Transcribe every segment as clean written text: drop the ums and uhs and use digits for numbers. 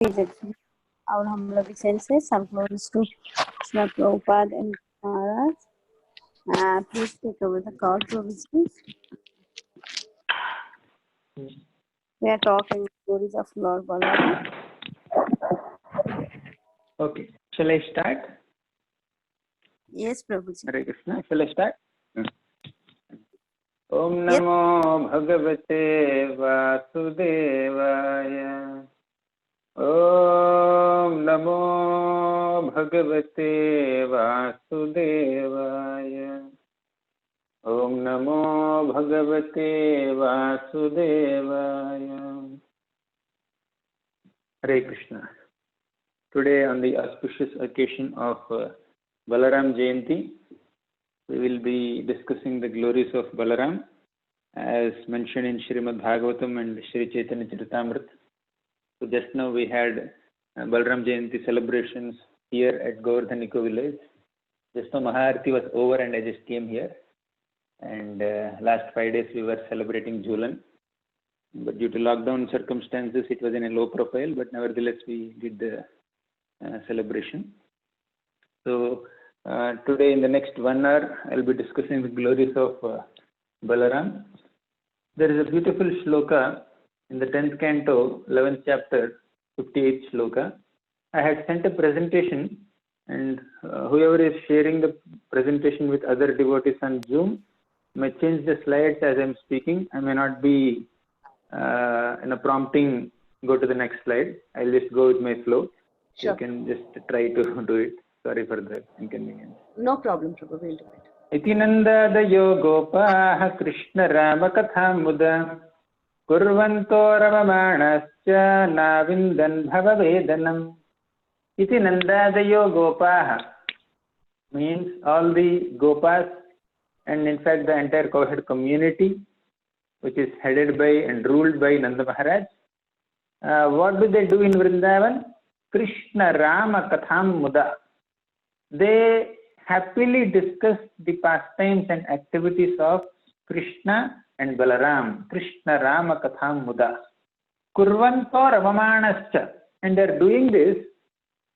Our humble obeisances, some glories to Srila Prabhupada and Maharaj. Please take over the call, Prabhuji. We are talking stories of Lord Balaram. Okay, shall I start? Yes, Prabhuji. Hare Krishna, shall I start? Om Namo Bhagavate Vasudevaya. Om Namo Bhagavate Vasudevaya. Om Namo Bhagavate Vasudevaya. Hare Krishna. Today, on the auspicious occasion of Balaram Jayanti, we will be discussing the glories of Balaram as mentioned in Srimad Bhagavatam and Sri Chaitanya Charitamrita. So just now we had Balaram Jayanti celebrations here at Govardhan Eco Village. Just now Maharati was over and I just came here. And last 5 days we were celebrating Julan. But due to lockdown circumstances, it was in a low profile, but nevertheless we did the celebration. So today in the next 1 hour, I'll be discussing the glories of Balaram. There is a beautiful shloka in the 10th canto, 11th chapter, 58th shloka. I had sent a presentation, and whoever is sharing the presentation with other devotees on Zoom may change the slides as I'm speaking. I may not be in a prompting, go to the next slide. I'll just go with my flow. Sure. You can just try to do it. Sorry for the inconvenience. No problem, Prabhu. We'll do it. Iti nandadayo gopaha Krishna Rama katham muda kurvanto ramamanascha navindan bhavavedanam. Iti nandadayo gopaha means all the gopas and in fact the entire cowherd community which is headed by and ruled by Nanda Maharaj. What do they do in Vrindavan? Krishna Rama katham muda. They happily discuss the pastimes and activities of Krishna and Balaram. Krishna Rama katham muda. Kurvanto ramamanascha. And they are doing this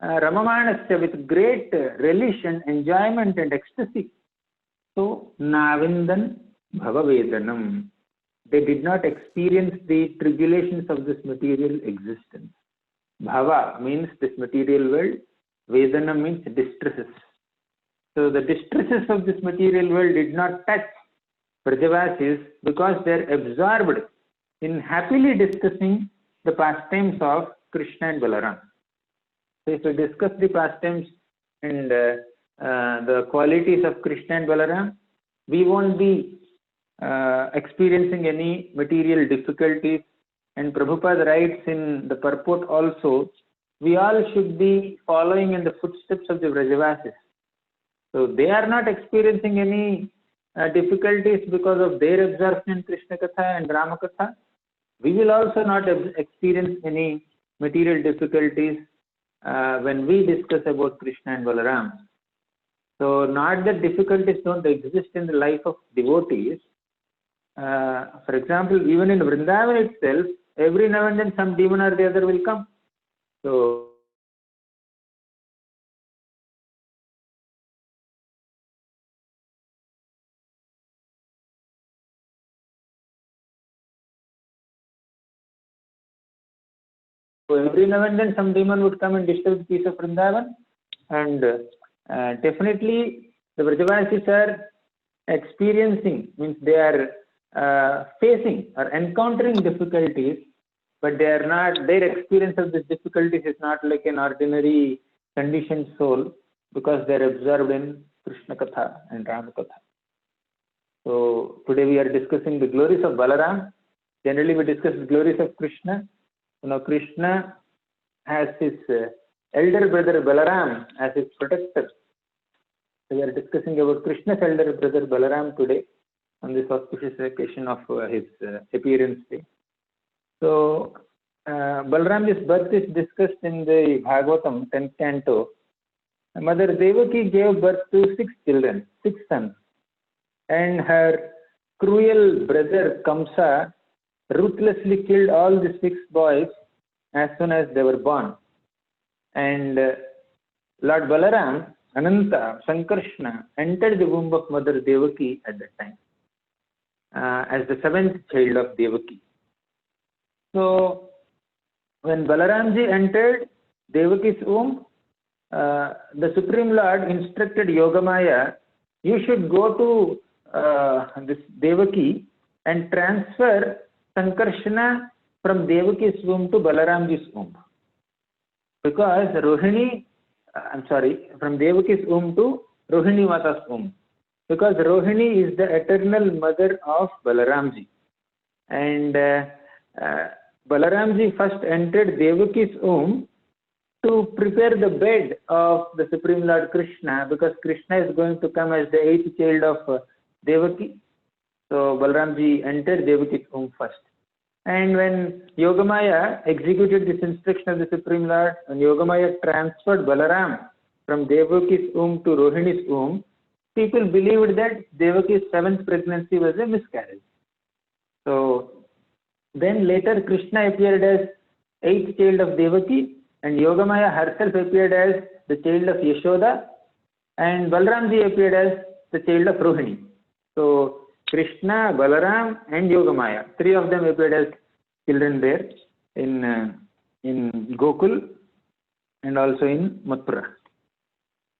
ramamanascha with great relish and enjoyment and ecstasy. So, navindan bhavavedanam. They did not experience the tribulations of this material existence. Bhava means this material world. Vedana means distresses. So the distresses of this material world did not touch Brajavasis because they are absorbed in happily discussing the pastimes of Krishna and Balaram. So if we discuss the pastimes and the qualities of Krishna and Balaram, we won't be experiencing any material difficulties. And Prabhupada writes in the purport also, we all should be following in the footsteps of the Brajavasis. So they are not experiencing any difficulties because of their absorption in Krishna Katha and Rama Katha. We will also not experience any material difficulties when we discuss about Krishna and Balaram. So not that difficulties don't exist in the life of devotees. For example, even in Vrindavan itself, every now and then some demon or the other will come. So every now and then some demon would come and disturb the peace of Vrindavan. And definitely the Brajavasis are experiencing, means they are facing or encountering difficulties, but they are not, their experience of these difficulties is not like an ordinary conditioned soul because they are absorbed in Krishna Katha and Rama Katha. So today we are discussing the glories of Balaram. Generally we discuss the glories of Krishna. You know, Krishna has his elder brother Balaram as his protector. So we are discussing about Krishna's elder brother Balaram today on this auspicious occasion of his appearance day. So Balaram's birth is discussed in the Bhagavatam 10th canto. Mother Devaki gave birth to 6 children, 6 sons. And her cruel brother Kamsa ruthlessly killed all the 6 boys as soon as they were born. And Lord Balaram, Ananta, Sankarshna entered the womb of Mother Devaki at that time as the seventh child of Devaki. So when Balaramji entered Devaki's womb, the Supreme Lord instructed Yogamaya, you should go to this Devaki and transfer Sankarshna from Devaki's womb to Balaramji's womb. Because from Devaki's womb to Rohini Mata's womb. Because Rohini is the eternal mother of Balaramji. And Balaramji first entered Devaki's womb to prepare the bed of the Supreme Lord Krishna, because Krishna is going to come as the eighth child of Devaki. So Balaramji entered Devaki's womb first. And when Yogamaya executed this instruction of the Supreme Lord, and Yogamaya transferred Balaram from Devaki's womb to Rohini's womb, people believed that Devaki's seventh pregnancy was a miscarriage. So then later Krishna appeared as eighth child of Devaki, and Yogamaya herself appeared as the child of Yashoda, and Balaramji appeared as the child of Rohini. So Krishna, Balaram and Yogamaya, three of them appeared as children there in Gokul and also in Mathura.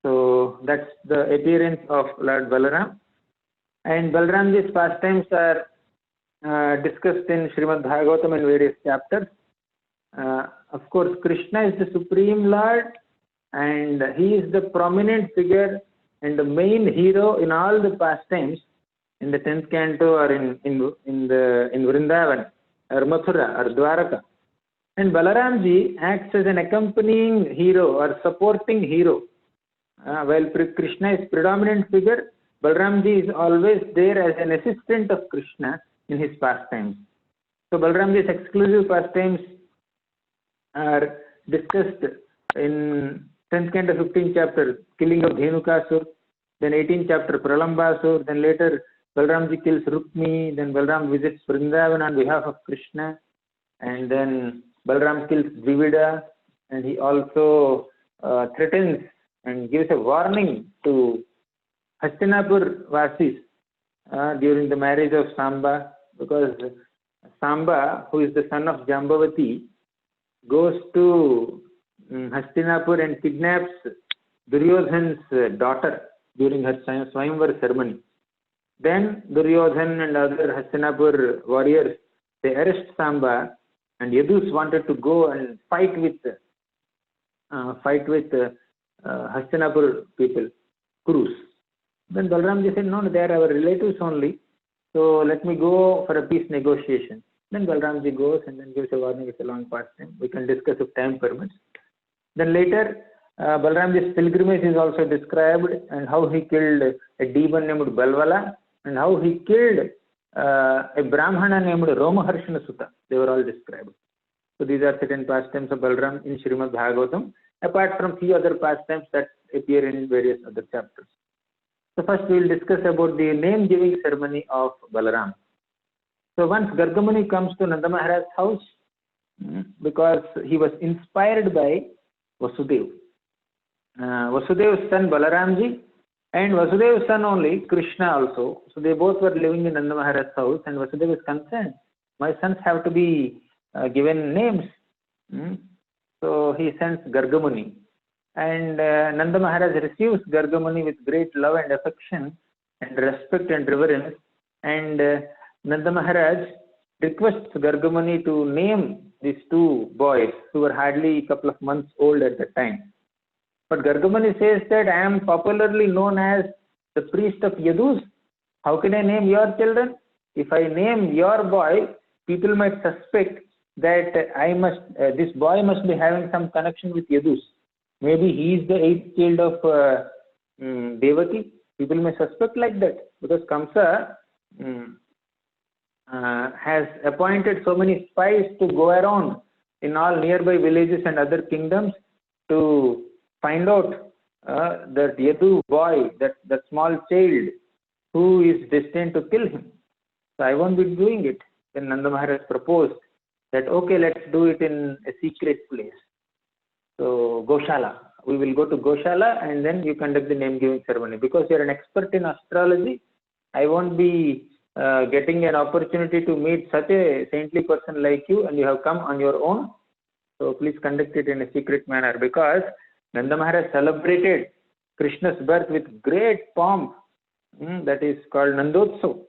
So that's the appearance of Lord Balaram. And Balaramji's pastimes are discussed in Srimad Bhagavatam in various chapters. Of course, Krishna is the Supreme Lord, and he is the prominent figure and the main hero in all the pastimes in the 10th canto or in Vrindavan or Mathura or Dwaraka. And Balaramji acts as an accompanying hero or supporting hero. While Krishna is predominant figure, Balaramji is always there as an assistant of Krishna in his pastimes. So Balaramji's exclusive pastimes are discussed in 10th canto 15th chapter, killing of Dhenukasur, then 18th chapter Pralambasur, then later Balaramji kills Rukmi, then Balaram visits Vrindavan on behalf of Krishna, and then Balaram kills Dvivida, and he also threatens and gives a warning to Hastinapur Vasis during the marriage of Samba, because Samba, who is the son of Jambavati, goes to Hastinapur and kidnaps Duryodhan's daughter during her Swayamvar ceremony. Then Duryodhan and other Hastinapur warriors, they arrest Samba, and Yadus wanted to go and fight with Hastinapur people, Kurus. Then Balaramji said, no, they are our relatives only, so let me go for a peace negotiation. Then Balaramji goes and then gives a warning. It's a long pastime. We can discuss if time permits. Then later, Balaramji's pilgrimage is also described, and how he killed a demon named Balvala, and how he killed a Brahmana named Romaharshana Sutta. They were all described. So these are certain pastimes of Balaram in Srimad Bhagavatam, apart from few other pastimes that appear in various other chapters. So first we will discuss about the name-giving ceremony of Balaram. So once Gargamuni comes to Nanda Maharaj's house, because he was inspired by Vasudev. Vasudev's son Balaramji and Vasudev's son only, Krishna also. So they both were living in Nanda Maharaj's house, and Vasudeva is concerned, my sons have to be given names. So he sends Gargamuni. And Nanda Maharaj receives Gargamuni with great love and affection and respect and reverence. And Nanda Maharaj requests Gargamuni to name these two boys who were hardly a couple of months old at the time. But Gargamuni says that I am popularly known as the priest of Yadus. How can I name your children? If I name your boy, people might suspect that this boy must be having some connection with Yadus. Maybe he is the eighth child of Devaki. People may suspect like that, because Kamsa has appointed so many spies to go around in all nearby villages and other kingdoms to find out that Yadu boy, that small child, who is destined to kill him. So I won't be doing it. Then Nanda Maharaj proposed, that okay, let's do it in a secret place. So Goshala, we will go to Goshala and then you conduct the name giving ceremony. Because you are an expert in astrology, I won't be getting an opportunity to meet such a saintly person like you, and you have come on your own. So please conduct it in a secret manner, because Nanda Maharaj celebrated Krishna's birth with great pomp. That is called Nandotsav.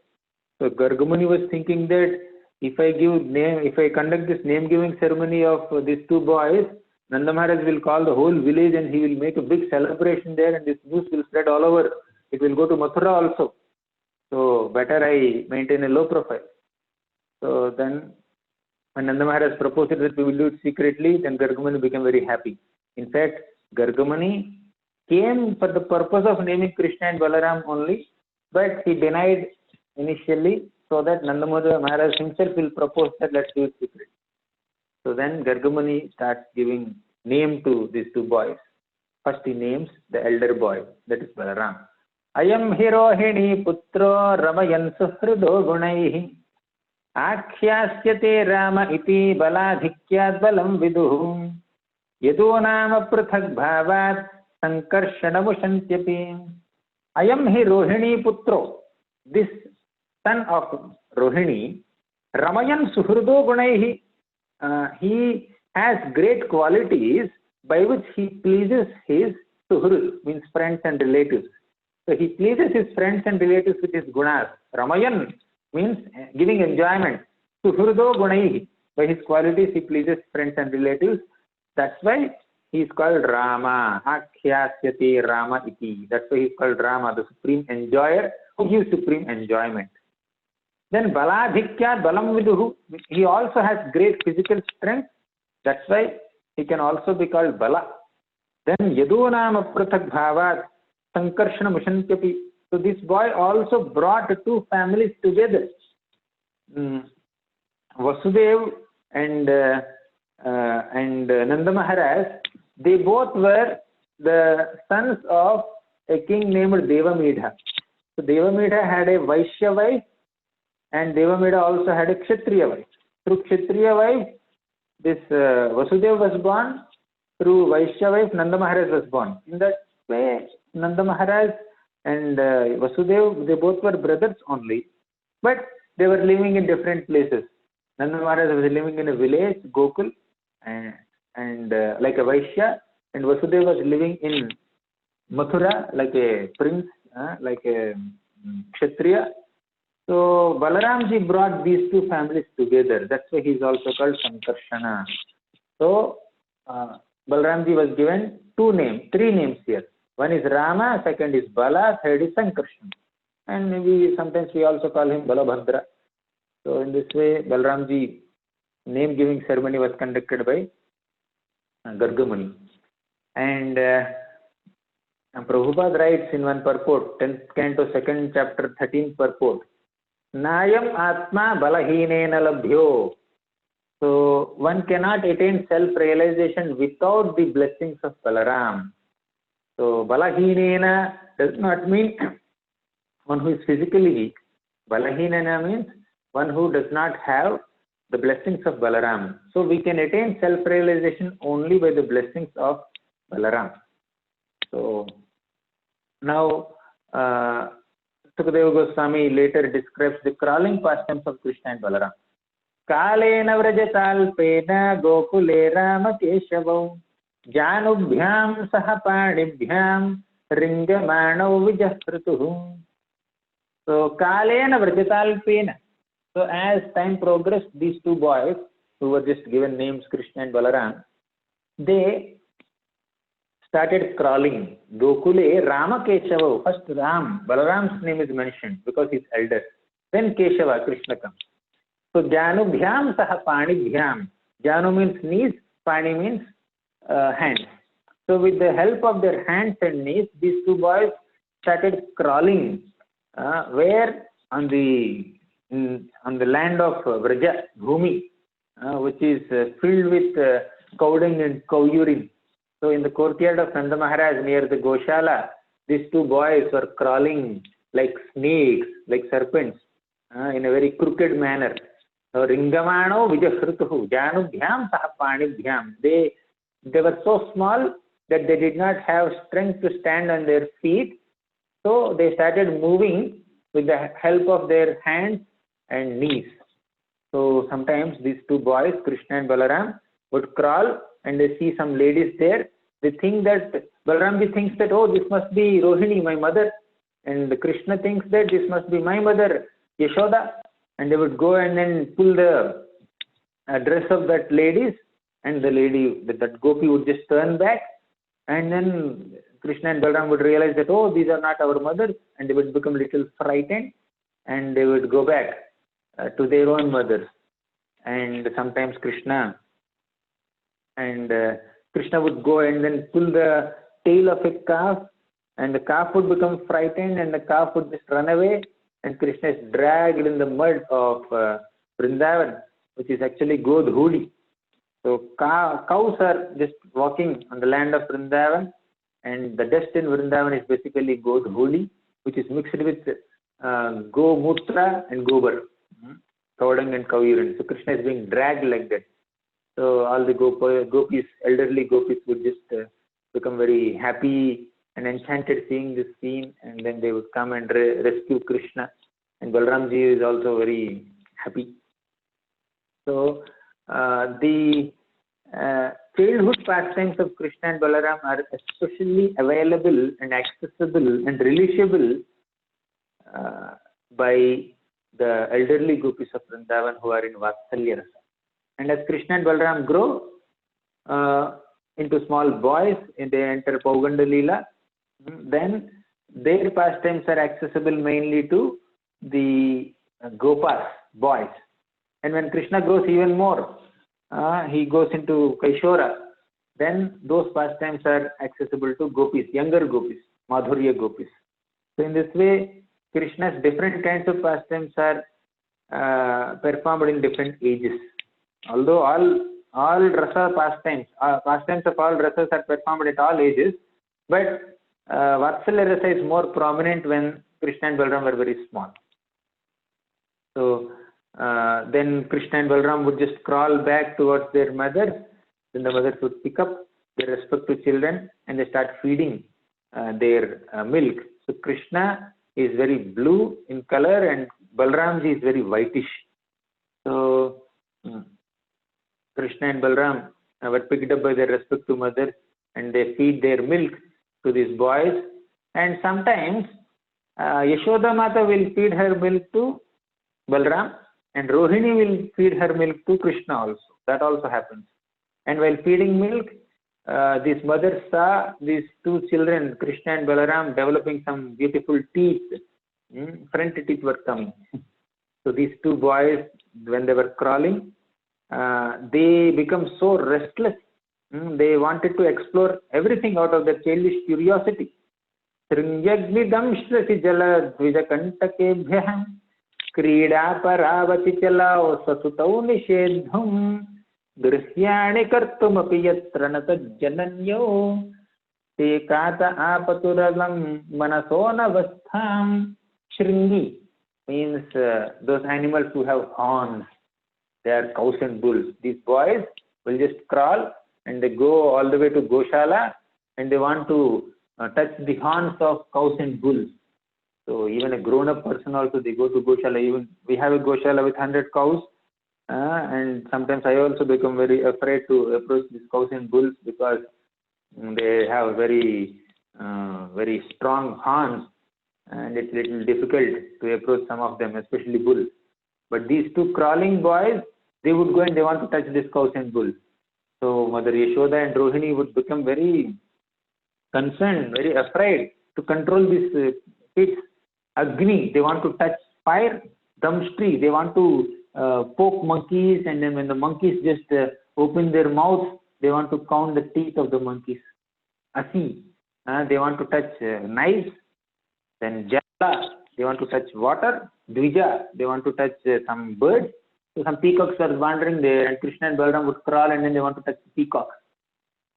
So Gargamuni was thinking that if I conduct this name giving ceremony of these two boys, Nanda Maharaj will call the whole village and he will make a big celebration there, and this news will spread all over. It will go to Mathura also. So better I maintain a low profile. So then when Nanda Maharaj proposed that we will do it secretly, then Gargamuni became very happy. In fact, Gargamuni came for the purpose of naming Krishna and Balaram only, but he denied initially so that Nanda Maharaj himself will propose that let's do it secretly. So then Gargamuni starts giving name to these two boys. First he names the elder boy, that is Balaram. Ayam Hirohini Putro Ramayan Suhrido Gunaihi Akhyāsyate Rama iti Baladhikyad Balam Viduhu Yadu Nama Prathak Bhavat Sankarshanamusantyapi. Ayam hi Rohini Putro, this son of Rohini, Ramayan Suhrido Gunaihi, he has great qualities by which he pleases his suhrud, means friends and relatives. So he pleases his friends and relatives with his gunas. Ramayan means giving enjoyment. Suhrudo gunaihi, by his qualities he pleases friends and relatives. That's why he is called Rama. Akhyāsyate Rama iti. That's why he is called Rama, the supreme enjoyer who gives supreme enjoyment. Then Baladhikyad Balam Viduhu, he also has great physical strength. That's why he can also be called Bala. Then Yadunam Prathak Bhavat Sankarshana Mushantyapi. So this boy also brought two families together. Vasudev and Nanda Maharaj, they both were the sons of a king named Devamidha. So Devamidha had a Vaishya wife, and Devamidha also had a Kshatriya wife. Through Kshatriya wife, this Vasudev was born. Through Vaishya wife, Nanda Maharaj was born. In that way, Nanda Maharaj and Vasudev, they both were brothers only, but they were living in different places. Nanda Maharaj was living in a village, Gokul, and like a Vaishya, and Vasudev was living in Mathura, like a prince, like a Kshatriya. So Balaramji brought these two families together. That's why he is also called Sankarshana. So Balaramji was given three names here. One is Rama, second is Bala, third is Sankarshana. And maybe sometimes we also call him Balabhadra. So in this way, Balaramji name giving ceremony was conducted by Gargamuni. And Prabhupada writes in one purport, 10th canto, 2nd chapter, 13th purport, Nayam Atma Balahinena Labhyo. So one cannot attain self-realization without the blessings of Balaram. So Balahinena does not mean one who is physically weak. Balahinena means one who does not have the blessings of Balaram. So we can attain self-realization only by the blessings of Balaram. So now Sukadeva Goswami later describes the crawling pastimes of Krishna and Balaram. Kalena vrajatalpena gokule rama keshavam janubhyam sahapanibhyam ringamanau vijahpratuhum. So Kalena vrajatalpena. So as time progressed, these two boys who were just given names Krishna and Balaram, they started crawling. Gokule Rama Keshava. First Ram, Balaram's name is mentioned because he's elder. Then Keshava, Krishna comes. So Janubhyam saha Panibhyam. Janu means knees, Pani means hands. So with the help of their hands and knees, these two boys started crawling. Where? On the land of Vraja, Bhumi, which is filled with cow dung and cow urine. So in the courtyard of Nanda Maharaj near the Goshala, these two boys were crawling like snakes, like serpents, in a very crooked manner. So Ringamano Vijahrutuhu Janubhyam Sahapanibhyam. They were so small that they did not have strength to stand on their feet. So they started moving with the help of their hands and knees. So sometimes these two boys, Krishna and Balaram, would crawl and they see some ladies there. They think that, Balaramji thinks that, oh, this must be Rohini, my mother. And Krishna thinks that this must be my mother, Yashoda. And they would go and then pull the dress of that ladies, and the lady, that gopi would just turn back. And then Krishna and Balaram would realize that, oh, these are not our mothers, and they would become a little frightened, and they would go back to their own mothers. And sometimes Krishna would go and then pull the tail of a calf, and the calf would become frightened, and the calf would just run away, and Krishna is dragged in the mud of Vrindavan, which is actually Godhuli. So cows are just walking on the land of Vrindavan, and the dust in Vrindavan is basically Godhuli, which is mixed with Gomutra and Gobar, Kaudang and Kavirand. So Krishna is being dragged like that. So all the gopis, elderly gopis would just become very happy and enchanted seeing this scene, and then they would come and rescue Krishna. And Balramji is also very happy. So the childhood pastimes of Krishna and Balaram are especially available and accessible and relishable by the elderly gopis of Vrindavan who are in Vatsalya Rasa. And as Krishna and Balaram grow into small boys and they enter Pauganda Leela, then their pastimes are accessible mainly to the Gopas, boys. And when Krishna grows even more, he goes into Kaishora, then those pastimes are accessible to gopis, younger gopis, Madhurya gopis. So in this way, Krishna's different kinds of pastimes are performed in different ages. Although all rasa pastimes of all rasas are performed at all ages, but Vatsalya rasa is more prominent when Krishna and Balaram were very small. So then Krishna and Balaram would just crawl back towards their mothers. Then the mothers would pick up their respective children and they start feeding their milk. So Krishna is very blue in color and Balaramji is very whitish. So Krishna and Balaram were picked up by their respective mothers and they feed their milk to these boys. And sometimes Yashoda Mata will feed her milk to Balaram, and Rohini will feed her milk to Krishna also. That also happens. And while feeding milk, these mothers saw these two children, Krishna and Balaram, developing some beautiful teeth. Front teeth were coming. So these two boys, when they were crawling, they become so restless. They wanted to explore everything out of their childish curiosity. Sringyagvidamshrasi jala dvijakantakebhyah क्रीडा परावतिचलाओ ससुतौ निषेद्धुं दृश्याणि कर्तुमपि यत्र न तज्जनन्यो ते कात आपतुरलं मनसो नवस्थां. Shringi means those animals who have horns. They are cows and bulls. These boys will just crawl and they go all the way to Goshala and they want to touch the horns of cows and bulls. So even a grown-up person also, they go to Goshala. Even we have a Goshala with 100 cows, and sometimes I also become very afraid to approach these cows and bulls because they have very strong horns, and it's a little difficult to approach some of them, especially bulls. But these two crawling boys, they would go and they want to touch these cows and bulls. So Mother Yashoda and Rohini would become very concerned, very afraid to control these kids. Agni, they want to touch fire. Damstri, they want to poke monkeys, and then when the monkeys just open their mouths, they want to count the teeth of the monkeys. Asi, they want to touch knives. Then Jala, they want to touch water. Dvija, they want to touch some birds. So some peacocks are wandering there, and Krishna and Balaram would crawl, and then they want to touch the peacock.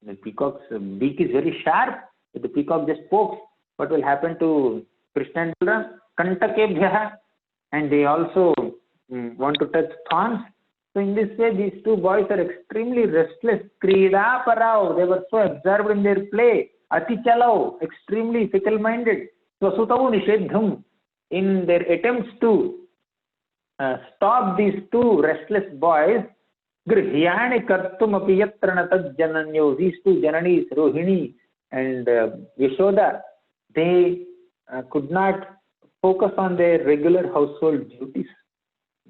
The peacock's beak is very sharp. If the peacock just pokes, what will happen to Krishna and Balaram? Kantakebhyah, and they also want to touch thorns. So in this way, these two boys are extremely restless. Krida parao, they were so absorbed in their play. Ati chalao, extremely fickle-minded. Swasutau nishedham, in their attempts to stop these two restless boys, grihyani kartum api yatra natad jananyo, these two jananis, Rohini and Yashoda, they could not focus on their regular household duties.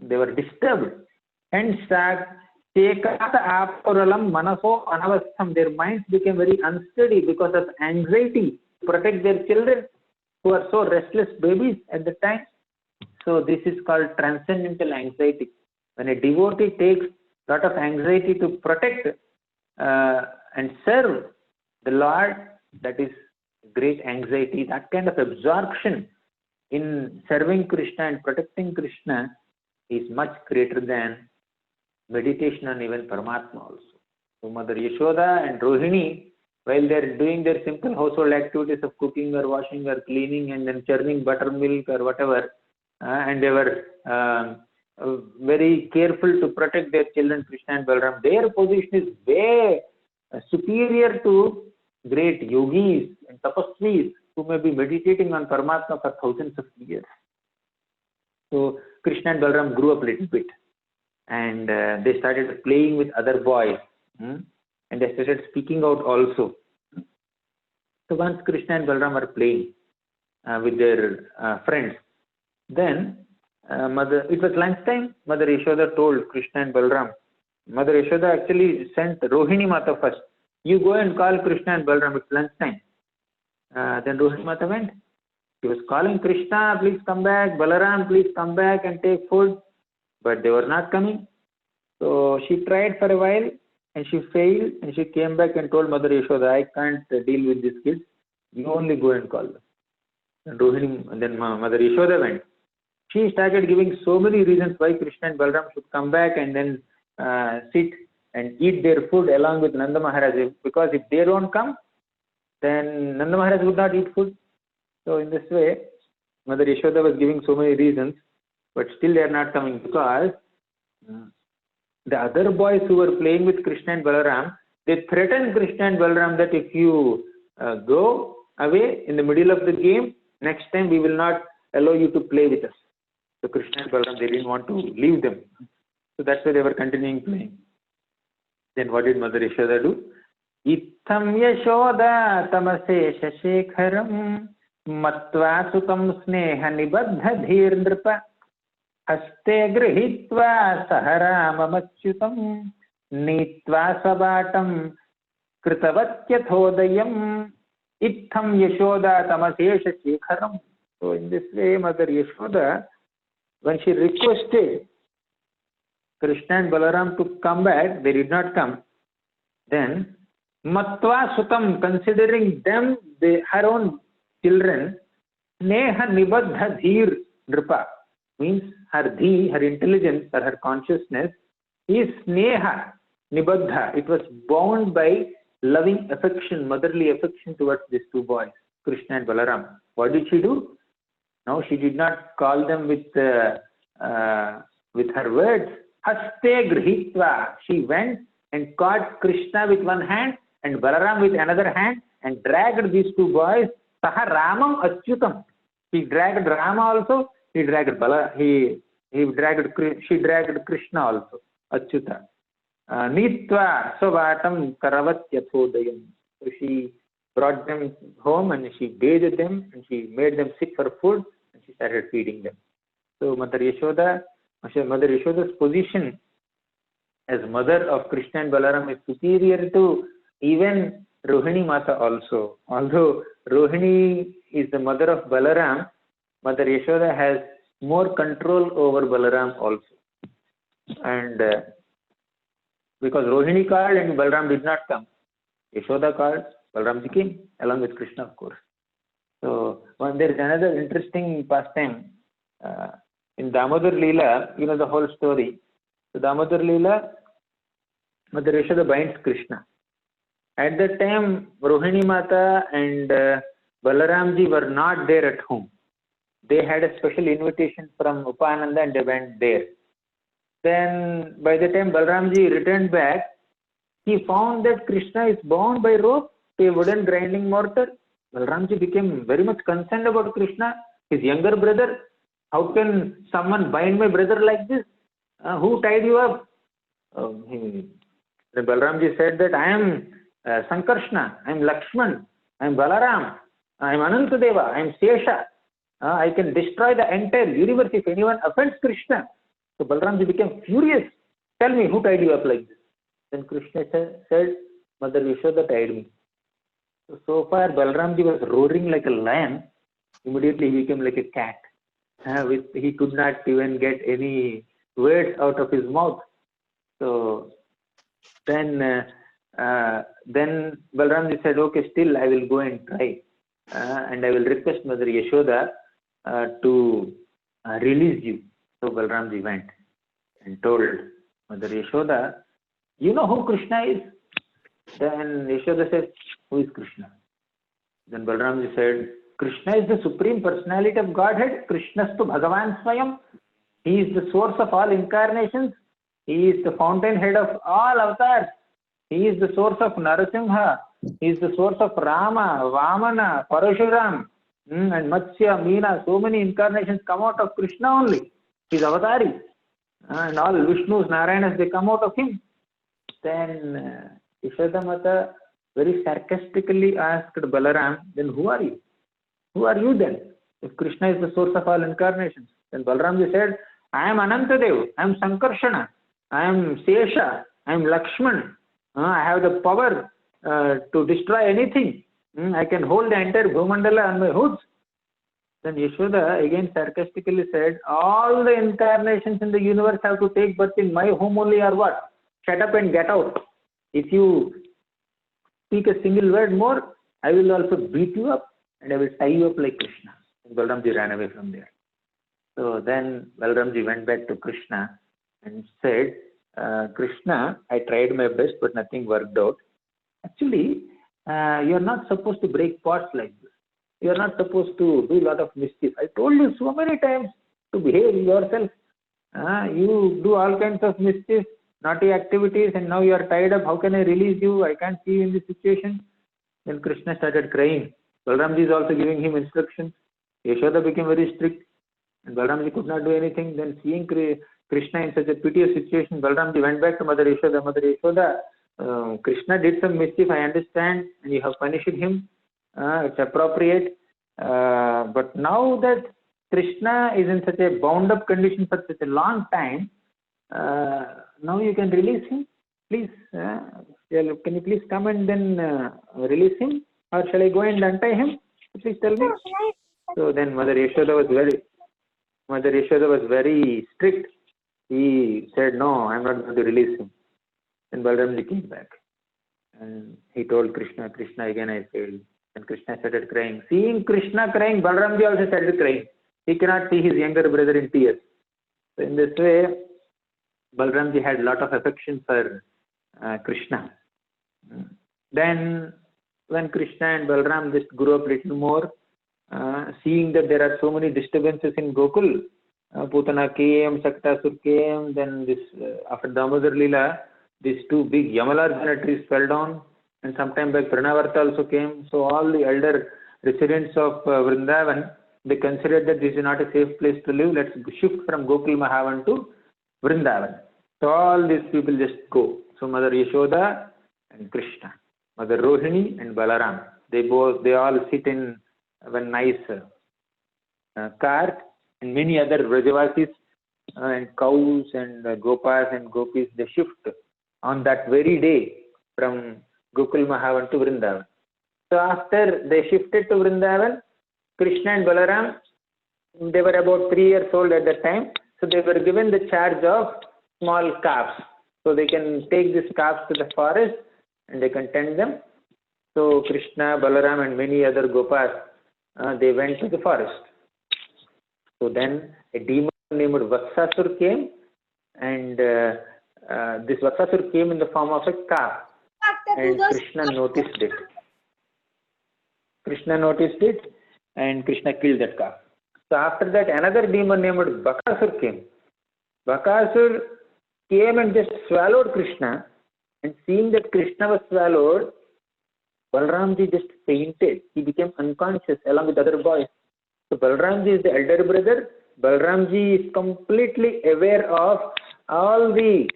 They were disturbed. Hence, Chekata apuralam manaso anavastham, their minds became very unsteady because of anxiety to protect their children who are so restless babies at the time. So this is called transcendental anxiety. When a devotee takes a lot of anxiety to protect and serve the Lord, that is great anxiety. That kind of absorption in serving Krishna and protecting Krishna is much greater than meditation on even Paramatma also. So Mother Yashoda and Rohini, while they are doing their simple household activities of cooking or washing or cleaning and then churning buttermilk or whatever, and they were very careful to protect their children, Krishna and Balaram. Their position is way superior to great yogis and tapasvis who may be meditating on Paramatma for thousands of years. So Krishna and Balaram grew up a little bit, and they started playing with other boys, and they started speaking out also. So once Krishna and Balaram are playing with their friends, then it was lunchtime. Mother Yashoda told Krishna and Balaram. Mother Yashoda actually sent Rohini Mata first. You go and call Krishna and Balaram, it's lunchtime. Then Rohini Mata went. She was calling Krishna, please come back. Balaram, please come back and take food. But they were not coming. So she tried for a while and she failed, and she came back and told Mother Yashoda, I can't deal with these kids. You only go and call them. And then Mother Yashoda went. She started giving so many reasons why Krishna and Balaram should come back and then sit and eat their food along with Nanda Maharaj. Because if they don't come, then Nanda Maharaj would not eat food. So in this way, Mother Yashoda was giving so many reasons, but still they are not coming because the other boys who were playing with Krishna and Balaram, they threatened Krishna and Balaram that if you go away in the middle of the game, next time we will not allow you to play with us. So Krishna and Balaram, they didn't want to leave them. So that's why they were continuing playing. Then what did Mother Yashoda do? Itham Yashoda tamase shashekharam matva sukam sneha nibaddha dhir nripa haste grihitva saharamamachyutam nitva sabatam kritavatyathhodayam itham Yashoda tamase shashekharam. So in this way, Mother Yashoda, when she requested Krishna and Balaram to come back, they did not come. Then, Matva Sutam, considering them, her own children, Sneha Nibaddha Dhir Nripa, means her dhi, her intelligence or her consciousness, is Sneha Nibaddha. It was bound by loving affection, motherly affection towards these two boys, Krishna and Balaram. What did she do? No, she did not call them with her words. Haste grihitva. She went and caught Krishna with one hand and Balaram with another hand and dragged these two boys. Saha Ramam Achyutam. He dragged Rama also. He dragged she dragged Krishna also. Achyuta. Nitva Savatam Karavatyathodayam. So she brought them home and she bathed them and she made them sit for food and she started feeding them. So Mother Yashoda's position as mother of Krishna and Balaram is superior to even Rohini Mata also. Although Rohini is the mother of Balaram, Mother Yashoda has more control over Balaram also. And because Rohini called and Balaram did not come, Yashoda called, Balaram came along with Krishna, of course. So there is another interesting pastime. In Damodar Leela, you know the whole story. So Damodar Leela, Mother Yashoda binds Krishna. At that time, Rohini Mata and Balaramji were not there at home. They had a special invitation from Upananda and they went there. Then by the time Balramji returned back, he found that Krishna is bound by rope to a wooden grinding mortar. Balramji became very much concerned about Krishna, his younger brother. How can someone bind my brother like this? Who tied you up? Then Balramji said that I am Sankarshna, I am Lakshman, I am Balaram, I am Anantadeva, I am Sesha. I can destroy the entire universe if anyone offends Krishna. So Balramji became furious. Tell me, who tied you up like this? Then Krishna said, Mother Yashoda tied me. So far Balramji was roaring like a lion. Immediately he became like a cat. He could not even get any words out of his mouth. So then Balramji said, okay, still I will go and try. And I will request Mother Yashoda to release you. So Balramji went and told Mother Yashoda, you know who Krishna is? Then Yashoda said, who is Krishna? Then Balramji said, Krishna is the Supreme Personality of Godhead. Krishnastu Bhagavan Swayam. He is the source of all incarnations. He is the fountainhead of all avatars. He is the source of Narasimha. He is the source of Rama, Vamana, Parashuram, and Matsya, Meena. So many incarnations come out of Krishna only. He is avatari. And all Vishnus, Narayanas, they come out of him. Then Yashoda Mata very sarcastically asked Balaram, then who are you? Who are you then? If Krishna is the source of all incarnations. Then Balaramji said, I am Anantadev, I am Sankarshana, I am Sesha, I am Lakshman. I have the power to destroy anything. I can hold the entire Bhumandala on my hoods. Then Yashoda again sarcastically said, all the incarnations in the universe have to take birth in my home only or what? Shut up and get out. If you speak a single word more, I will also beat you up and I will tie you up like Krishna. And Balramji ran away from there. So then Balramji went back to Krishna and said, Krishna, I tried my best but nothing worked out. Actually, you are not supposed to break pots like this. You are not supposed to do a lot of mischief. I told you so many times to behave yourself. You do all kinds of mischief, naughty activities, and now you are tied up. How can I release you? I can't see you in this situation. Then Krishna started crying. Balramji is also giving him instructions. Yashoda became very strict, and Balramji could not do anything. Then seeing Krishna in such a piteous situation, Balramji went back to Mother Yashoda. Mother Yashoda, Krishna did some mischief, I understand, and you have punished him. It's appropriate. But now that Krishna is in such a bound up condition for such a long time, now you can release him. Please, can you please come and then release him? Or shall I go and untie him? Please tell me. So then Mother Yashoda was very strict. He said, no, I am not going to release him. Then Balramji came back. And he told Krishna, Krishna, again I failed. And Krishna started crying. Seeing Krishna crying, Balramji also started crying. He cannot see his younger brother in tears. So in this way, Balramji had a lot of affection for Krishna. Then when Krishna and Balram just grew up a little more, seeing that there are so many disturbances in Gokul, Putana came, Saktasur came, then this after Damodar Leela, these two big Yamalarjuna trees fell down, and sometime back Pranavarta also came. So all the elder residents of Vrindavan, they considered that this is not a safe place to live. Let's shift from Gokul Mahavan to Vrindavan. So all these people just go. So Mother Yashoda and Krishna, Mother Rohini and Balaram, they all sit in one nice cart, and many other Vrajavasis and cows and Gopas and Gopis, they shift on that very day from Gokul Mahavan to Vrindavan. So after they shifted to Vrindavan, Krishna and Balaram, they were about 3 years old at that time. So they were given the charge of small calves. So they can take these calves to the forest and they can tend them. So Krishna, Balaram and many other Gopas, they went to the forest. So then a demon named Vatsasur came, and this Vatsasur came in the form of a calf, and Krishna noticed it. And Krishna killed that calf. So after that, another demon named Bakasur came. Bakasur came and just swallowed Krishna, and seeing that Krishna was swallowed, Balramji just fainted. He became unconscious along with other boys. So Balramji is the elder brother. Balramji is completely aware of all the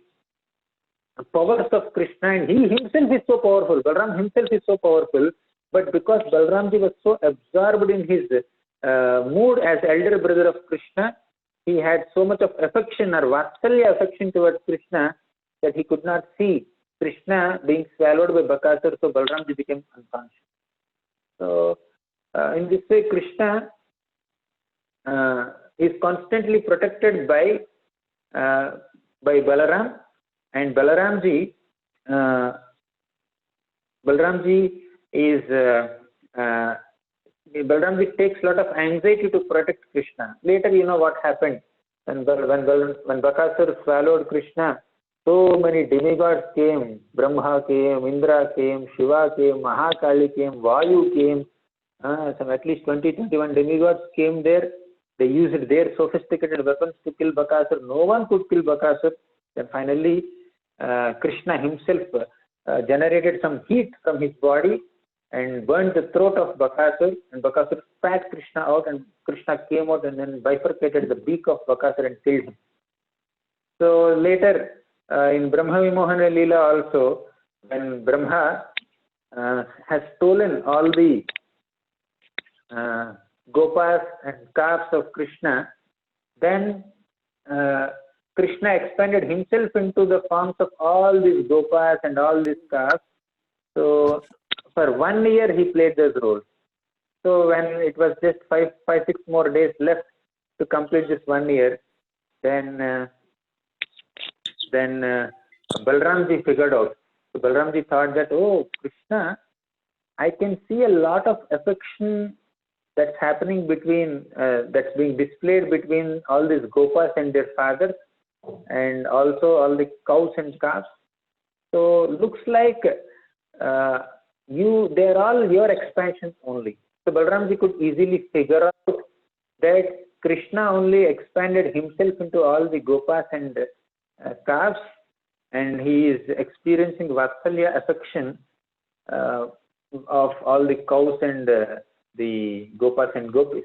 powers of Krishna, and he himself is so powerful. Balram himself is so powerful, but because Balramji was so absorbed in his mood as elder brother of Krishna, he had so much of affection or vatsalya affection towards Krishna that he could not see Krishna being swallowed by Bakasur, so Balramji became unconscious. So in this way, Krishna is constantly protected by Balaram, and Balaramji is Balramji takes a lot of anxiety to protect Krishna. Later, you know what happened when Bakasur swallowed Krishna. So many demigods came. Brahma came, Indra came, Shiva came, Mahakali came, Vayu came. Some at least 20-21 demigods came there. They used their sophisticated weapons to kill Bakasur. No one could kill Bakasur. Then finally, Krishna himself generated some heat from his body and burned the throat of Bakasur, and Bakasur spat Krishna out, and Krishna came out and then bifurcated the beak of Bakasur and killed him. So later, in Brahma Vimohana Leela also, when Brahma has stolen all the gopas and calves of Krishna, then Krishna expanded himself into the forms of all these gopas and all these calves. So for 1 year he played those roles. So when it was just 5-6 more days left to complete this 1 year, then Balramji figured out. So Balramji thought that, oh, Krishna, I can see a lot of affection that's happening between, that's being displayed between all these gopas and their fathers, and also all the cows and calves. So looks like they're all your expansions only. So Balramji could easily figure out that Krishna only expanded himself into all the gopas and calves, and he is experiencing vatsalya affection of all the cows and the gopas and gopis.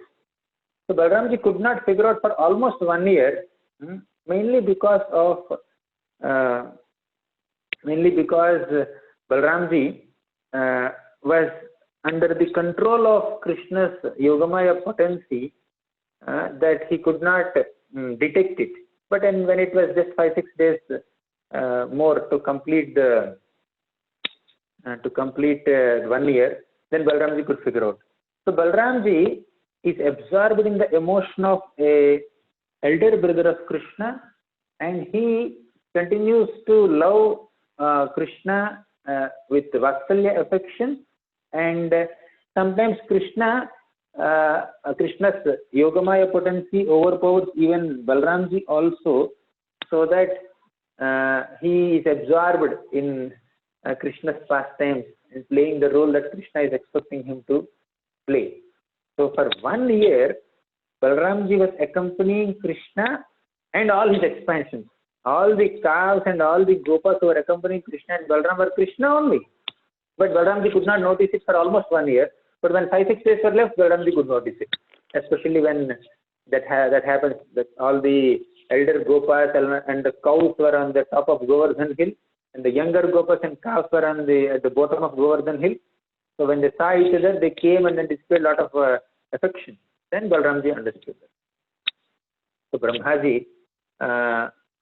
So Balramji could not figure out for almost 1 year, mainly because Balramji was under the control of Krishna's Yogamaya potency, that he could not detect it. But when it was just 5-6 days more to complete 1 year, then Balramji could figure out. So Balramji is absorbed in the emotion of a elder brother of Krishna, and he continues to love Krishna with vatsalya affection, and sometimes Krishna's Yogamaya potency overpowers even Balramji also, so that he is absorbed in Krishna's pastimes and playing the role that Krishna is expecting him to play. So for 1 year, Balramji was accompanying Krishna and all his expansions. All the calves and all the gopas who were accompanying Krishna and Balram were Krishna only. But Balramji could not notice it for almost 1 year. But when 5-6 days were left, Balramji could notice it. Especially when that happens, that all the elder gopas and the cows were on the top of Govardhan hill, and the younger gopas and calves were on at the bottom of Govardhan hill. So when they saw each other, they came and then displayed a lot of affection. Then Balramji understood that. So Brahmaji,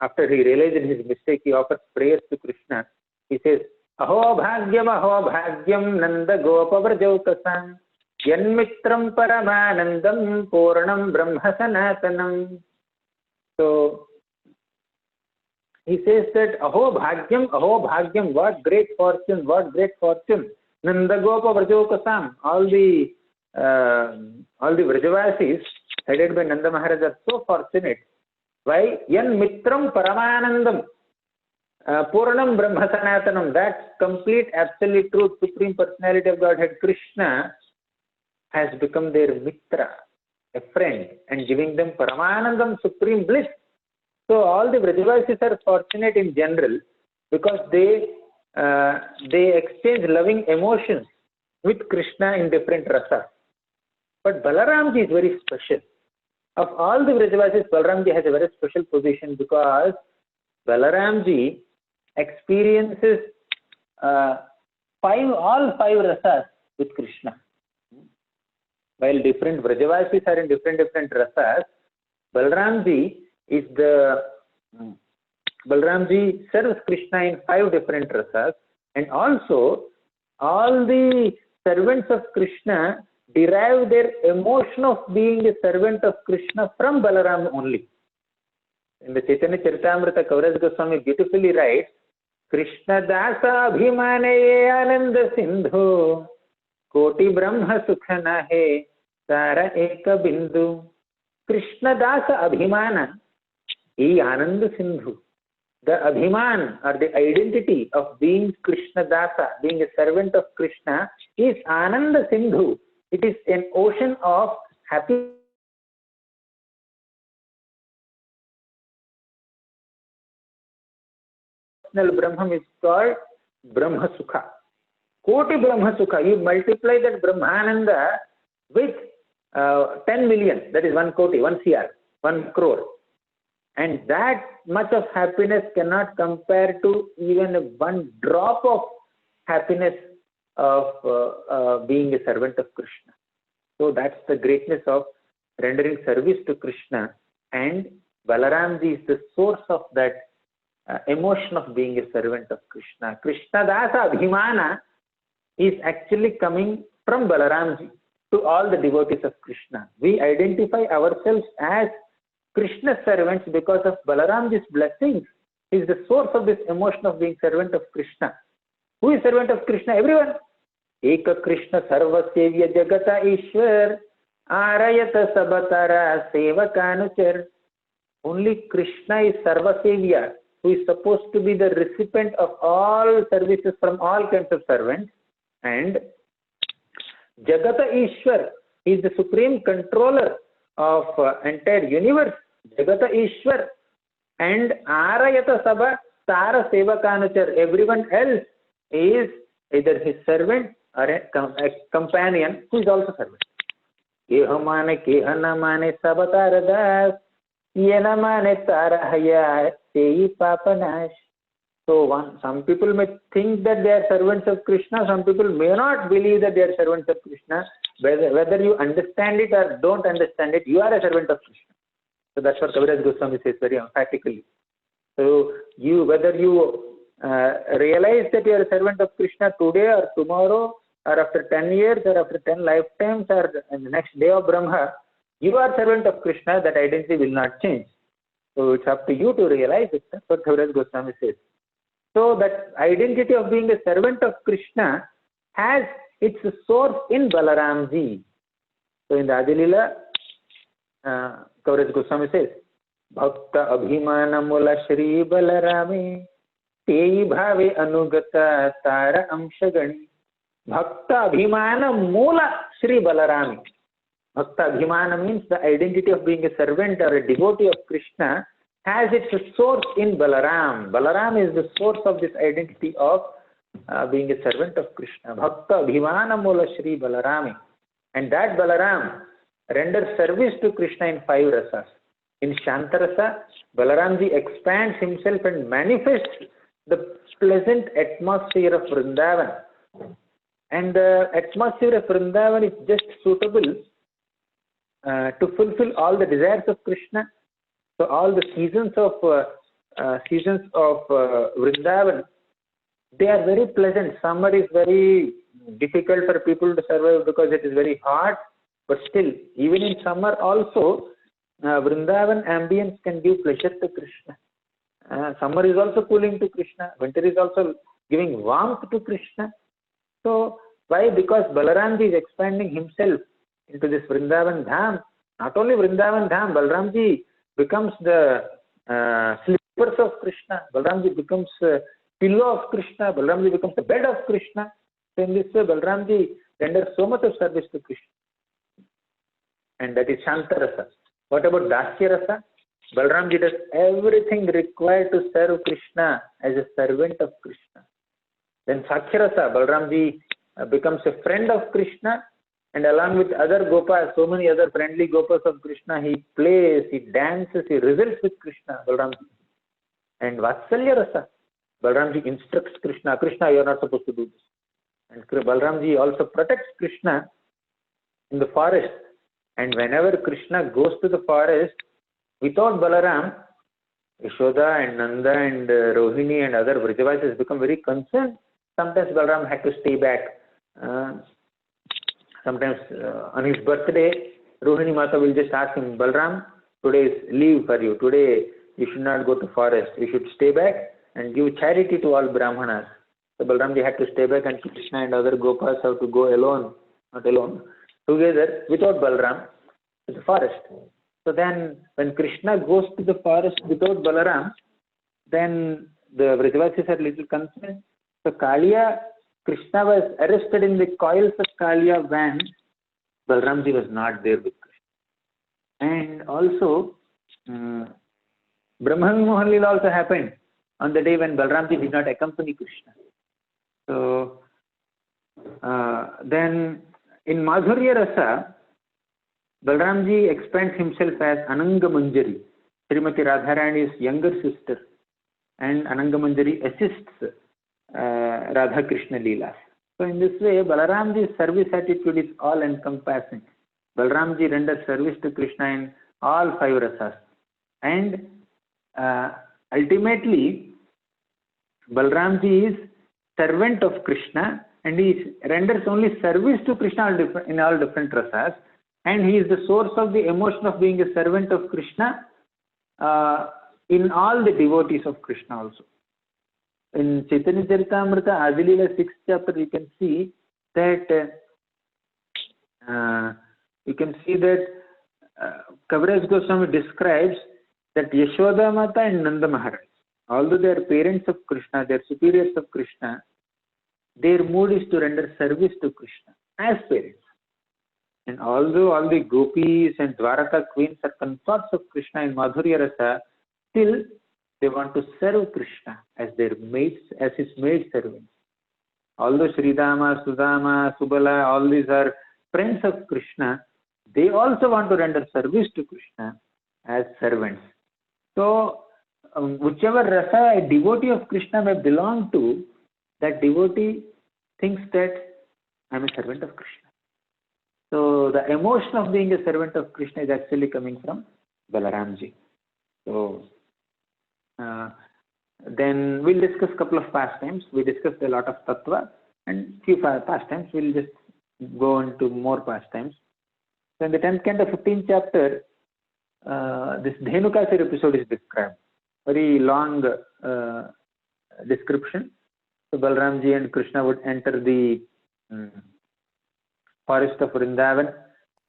after he realized his mistake, he offers prayers to Krishna. He says, Aho bhagyam nanda gopa vrajautasam yanmitram paramanandam purnam brahma sanatanam. So he says that Aho bhagyam, what great fortune, Nanda gopa vrajautasam, all the Vrajavasis headed by Nanda Maharaj are so fortunate. Why? Yan mitram paramanandam purnam brahma sanatanam, that complete absolute truth, supreme personality of Godhead Krishna has become their mitra, a friend, and giving them paramanandam, supreme bliss. So all the Vrajavasis are fortunate in general because they exchange loving emotions with Krishna in different rasas. But Balaramji is very special. Of all the Vrajavasis, Balaramji has a very special position because Balaramji experiences all five rasas with Krishna. While different Vrajavasis are in different rasas, Balaramji serves Krishna in 5 different rasas, and also all the servants of Krishna derive their emotion of being a servant of Krishna from Balaram only. In the Chaitanya Charitamrita, Kaviraj Goswami beautifully writes, Krishna dasa abhimane ananda sindhu koti brahma sukha nahe tara eka bindu. Krishna dasa abhimana is ananda sindhu. The abhiman or the identity of being Krishna dasa, being a servant of Krishna, is ananda sindhu. It is an ocean of happiness. Brahman is called Brahma Sukha. Koti Brahma Sukha. You multiply that Brahmananda with 10 million. That is 1 koti, 1 CR, 1 crore. And that much of happiness cannot compare to even 1 drop of happiness of being a servant of Krishna. So that's the greatness of rendering service to Krishna. And Balaramji is the source of that emotion of being a servant of Krishna. Krishna Dasa Abhimana is actually coming from Balaramji to all the devotees of Krishna. We identify ourselves as Krishna's servants because of Balaramji's blessings. He is the source of this emotion of being servant of Krishna. Who is servant of Krishna? Everyone. Eka Krishna Sarva Sevya Jagata Ishwar Arayata Sabatara Sevakanuchar. Only Krishna is Sarva Sevya, who is supposed to be the recipient of all services from all kinds of servants. And Jagata Ishwar is the supreme controller of entire universe. Jagata Ishwar. And Arayata Sabha Tara Sevakanuchar. Everyone else is either his servant or a companion who is also servant. Keha mane keha na mane sabatara das. Yena mane tara haya teyi papanash. So some people may think that they are servants of Krishna. Some people may not believe that they are servants of Krishna. Whether you understand it or don't understand it, you are a servant of Krishna. So that's what Kaviraj Goswami says very emphatically. So whether you realize that you are a servant of Krishna today or tomorrow or after 10 years or after 10 lifetimes or the next day of Brahma, you are servant of Krishna. That identity will not change. So it's up to you to realize it. That's what Kaviraj Goswami says. So that identity of being a servant of Krishna has its source in Balaramji. So in the Adilila, Kaviraj Goswami says, Bhakta Abhimana Mula Shri Balarami Teyi Bhave Anugata Tara Amshagani. Bhakta Abhimana Mula Shri Balarami. Bhakta Abhimana means the identity of being a servant or a devotee of Krishna has its source in Balaram. Balaram is the source of this identity of being a servant of Krishna. Bhakta Abhimana Mula Shri Balarami. And that Balaram renders service to Krishna in 5 rasas. In Shantarasa, Balaramji expands himself and manifests the pleasant atmosphere of Vrindavan. And the atmosphere of Vrindavan is just suitable to fulfill all the desires of Krishna. So all the seasons of Vrindavan, they are very pleasant. Summer is very difficult for people to survive because it is very hot. But still, even in summer also, Vrindavan ambience can give pleasure to Krishna. Summer is also cooling to Krishna. Winter is also giving warmth to Krishna. So why? Because Balaramji is expanding himself into this Vrindavan Dham. Not only Vrindavan Dham, Balaramji becomes the slippers of Krishna. Balaramji becomes pillow of Krishna. Balaramji becomes the bed of Krishna. So in this way, Balaramji renders so much of service to Krishna. And that is Shantarasa. What about Dasya Rasa? Balramji does everything required to serve Krishna as a servant of Krishna. Then Sakhyarasa, Balramji becomes a friend of Krishna, and along with other Gopas, so many other friendly Gopas of Krishna, he plays, he dances, he revels with Krishna, Balramji. And Vatsalya Rasa, Balramji instructs Krishna, Krishna, you are not supposed to do this. And Balramji also protects Krishna in the forest. And whenever Krishna goes to the forest, without Balaram, Yashoda and Nanda and Rohini and other Vrajavasis become very concerned. Sometimes Balaram had to stay back. Sometimes on his birthday, Rohini Mata will just ask him, Balaram, today is leave for you. Today you should not go to forest. You should stay back and give charity to all Brahmanas. So Balaramji had to stay back, and Krishna and other Gopas have to go alone, not alone, together without Balaram to the forest. So then when Krishna goes to the forest without Balaram, then the Vrajavasis are little concerned. So Kaliya, Krishna was arrested in the coils of Kaliya when Balaramji was not there with Krishna. And also, Brahma Mohan Leela also happened on the day when Balaramji did not accompany Krishna. So then in Madhurya Rasa, Balaramji expands himself as Ananga Manjari, Srimati Radharani's younger sister, and Ananga Manjari assists Radha Krishna Leelas. So in this way, Balaramji's service attitude is all encompassing. Balaramji renders service to Krishna in all 5 rasas. And ultimately, Balaramji is servant of Krishna, and he renders only service to Krishna in all different rasas. And he is the source of the emotion of being a servant of Krishna in all the devotees of Krishna also. In Chaitanya Charitamrita, Adilila 6th chapter, you can see that Kaviraj Goswami describes that Yashoda Mata and Nanda Maharaj, although they are parents of Krishna, they are superiors of Krishna, their mood is to render service to Krishna as parents. And although all the gopis and Dwaraka queens are consorts of Krishna in Madhurya Rasa, still they want to serve Krishna as their maids, as his maid servants. Although Sridama, Sudama, Subala, all these are friends of Krishna, they also want to render service to Krishna as servants. So, whichever rasa a devotee of Krishna may belong to, that devotee thinks that I am a servant of Krishna. So the emotion of being a servant of Krishna is actually coming from Balaramji. So then we'll discuss a couple of pastimes. We discussed a lot of tattva and few pastimes. We'll just go into more pastimes. So in the 10th canto, 15th chapter, this Dhenukasur episode is described. Very long description. So Balaramji and Krishna would enter the forest of Vrindavan,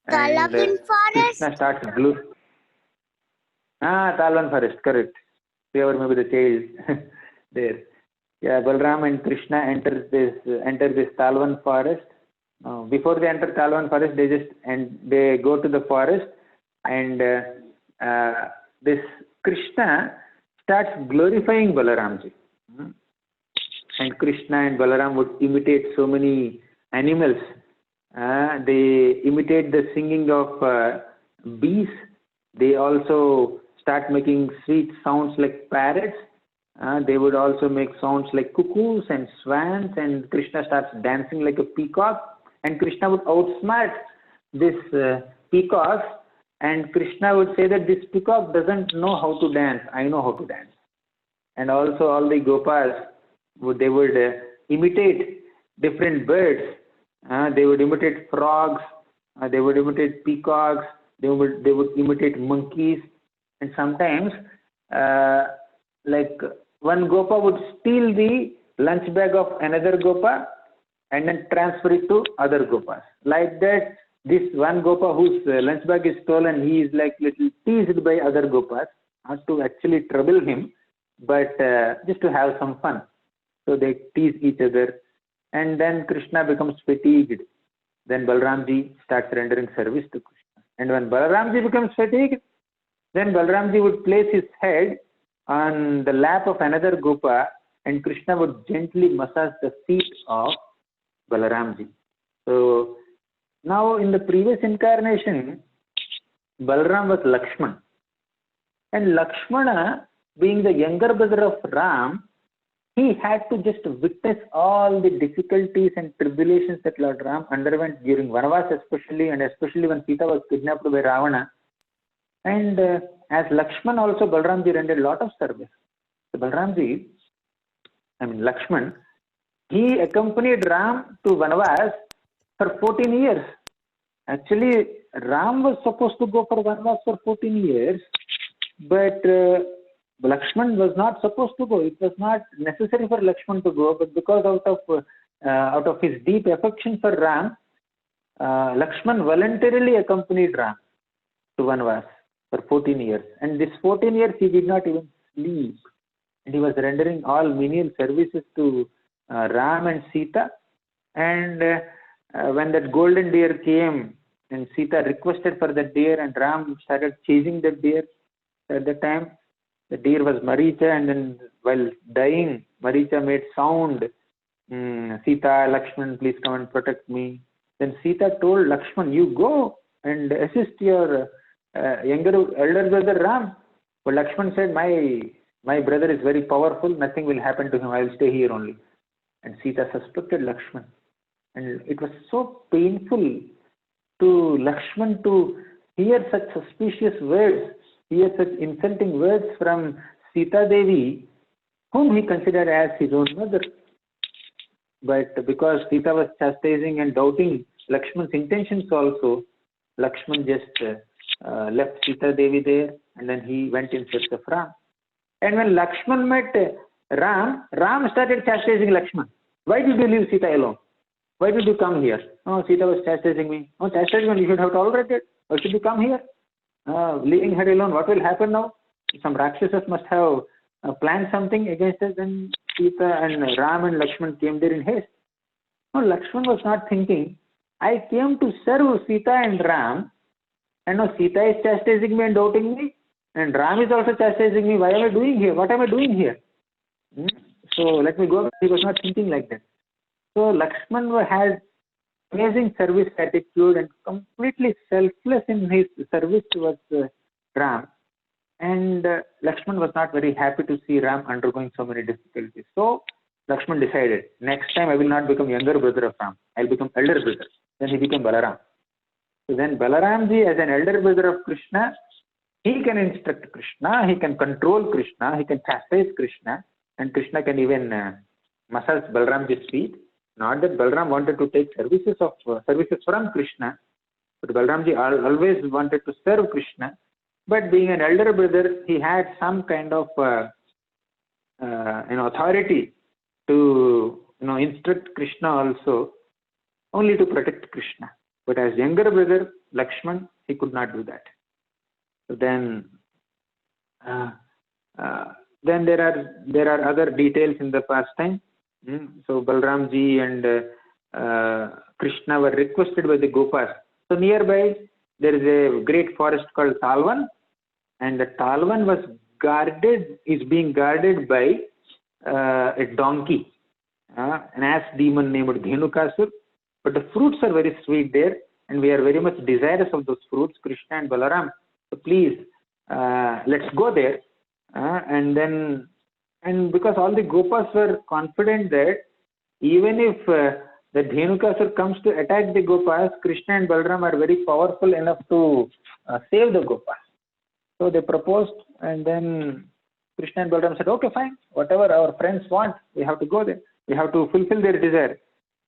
and Krishna starts blue. Talvan forest, correct. Whoever may be the child there. Yeah, Balaram and Krishna enter this Talvan forest. Before they enter Talvan forest, they go to the forest, and this Krishna starts glorifying Balaramji. And Krishna and Balaram would imitate so many animals. They imitate the singing of bees. They also start making sweet sounds like parrots. They would also make sounds like cuckoos and swans, and Krishna starts dancing like a peacock, and Krishna would outsmart this peacock, and Krishna would say that this peacock doesn't know how to dance, I know how to dance. And also all the Gopas would imitate different birds. They would imitate frogs, they would imitate peacocks, they would imitate monkeys, and sometimes like one Gopa would steal the lunch bag of another Gopa and then transfer it to other Gopas. Like that, this one Gopa whose lunch bag is stolen, he is like little teased by other Gopas, not to actually trouble him, but just to have some fun. So they tease each other, and then Krishna becomes fatigued. Then Balaramji starts rendering service to Krishna. And when Balaramji becomes fatigued, then Balramji would place his head on the lap of another Gopa and Krishna would gently massage the feet of Balaramji. So now in the previous incarnation, Balaram was Lakshman. And Lakshmana, being the younger brother of Ram, he had to just witness all the difficulties and tribulations that Lord Ram underwent during Vanavas especially, and especially when Sita was kidnapped by Ravana. And as Lakshman also, Balramji rendered a lot of service. So Balramji, Lakshman, he accompanied Ram to Vanavas for 14 years. Actually, Ram was supposed to go for Vanavas for 14 years, but Lakshman was not supposed to go. It was not necessary for Lakshman to go, but because out of his deep affection for Ram, Lakshman voluntarily accompanied Ram to Vanavas for 14 years. And this 14 years he did not even sleep. And he was rendering all menial services to Ram and Sita. And when that golden deer came and Sita requested for that deer and Ram started chasing that deer, at that time the deer was Maricha, and then while dying, Maricha made sound, Sita, Lakshman, please come and protect me. Then Sita told Lakshman, you go and assist your elder brother Ram. But Lakshman said, my brother is very powerful, nothing will happen to him, I will stay here only. And Sita suspected Lakshman. And it was so painful to Lakshman to hear such suspicious words, hear such insulting words from Sita Devi, whom he considered as his own mother. But because Sita was chastising and doubting Lakshman's intentions also, Lakshman just left Sita Devi there, and then he went in search of Ram. And when Lakshman met Ram, Ram started chastising Lakshman. Why did you leave Sita alone? Why did you come here? Oh, Sita was chastising me. Oh, chastisement, you should have tolerated. Why should you come here? Leaving her alone, what will happen now? Some Rakshasas must have planned something against us, and Sita and Ram and Lakshman came there in haste. No, Lakshman was not thinking, I came to serve Sita and Ram, and now Sita is chastising me and doubting me, and Ram is also chastising me. Why am I doing here? What am I doing here? So let me go. He was not thinking like that. So Lakshman had amazing service attitude and completely selfless in his service towards Ram. And Lakshman was not very happy to see Ram undergoing so many difficulties. So Lakshman decided, next time I will not become younger brother of Ram. I will become elder brother. Then he became Balaram. So then Balaramji, as an elder brother of Krishna, he can instruct Krishna, he can control Krishna, he can chastise Krishna, and Krishna can even massage Balaramji's feet. Not that Balaram wanted to take services from Krishna, but Balaramji always wanted to serve Krishna. But being an elder brother, he had some kind of authority to instruct Krishna also, only to protect Krishna. But as younger brother Lakshman, he could not do that. So then there are other details in the pastime. So Balramji and Krishna were requested by the Gopas. So nearby there is a great forest called Talvan, and the Talvan is being guarded by a donkey, an ass demon named Dhenukasur. But the fruits are very sweet there, and we are very much desirous of those fruits, Krishna and Balaram. So please, let's go there. And because all the Gopas were confident that even if the Dhenukasur comes to attack the Gopas, Krishna and Balaram are very powerful enough to save the Gopas. So they proposed, and then Krishna and Balaram said, okay, fine, whatever our friends want, we have to go there. We have to fulfill their desire.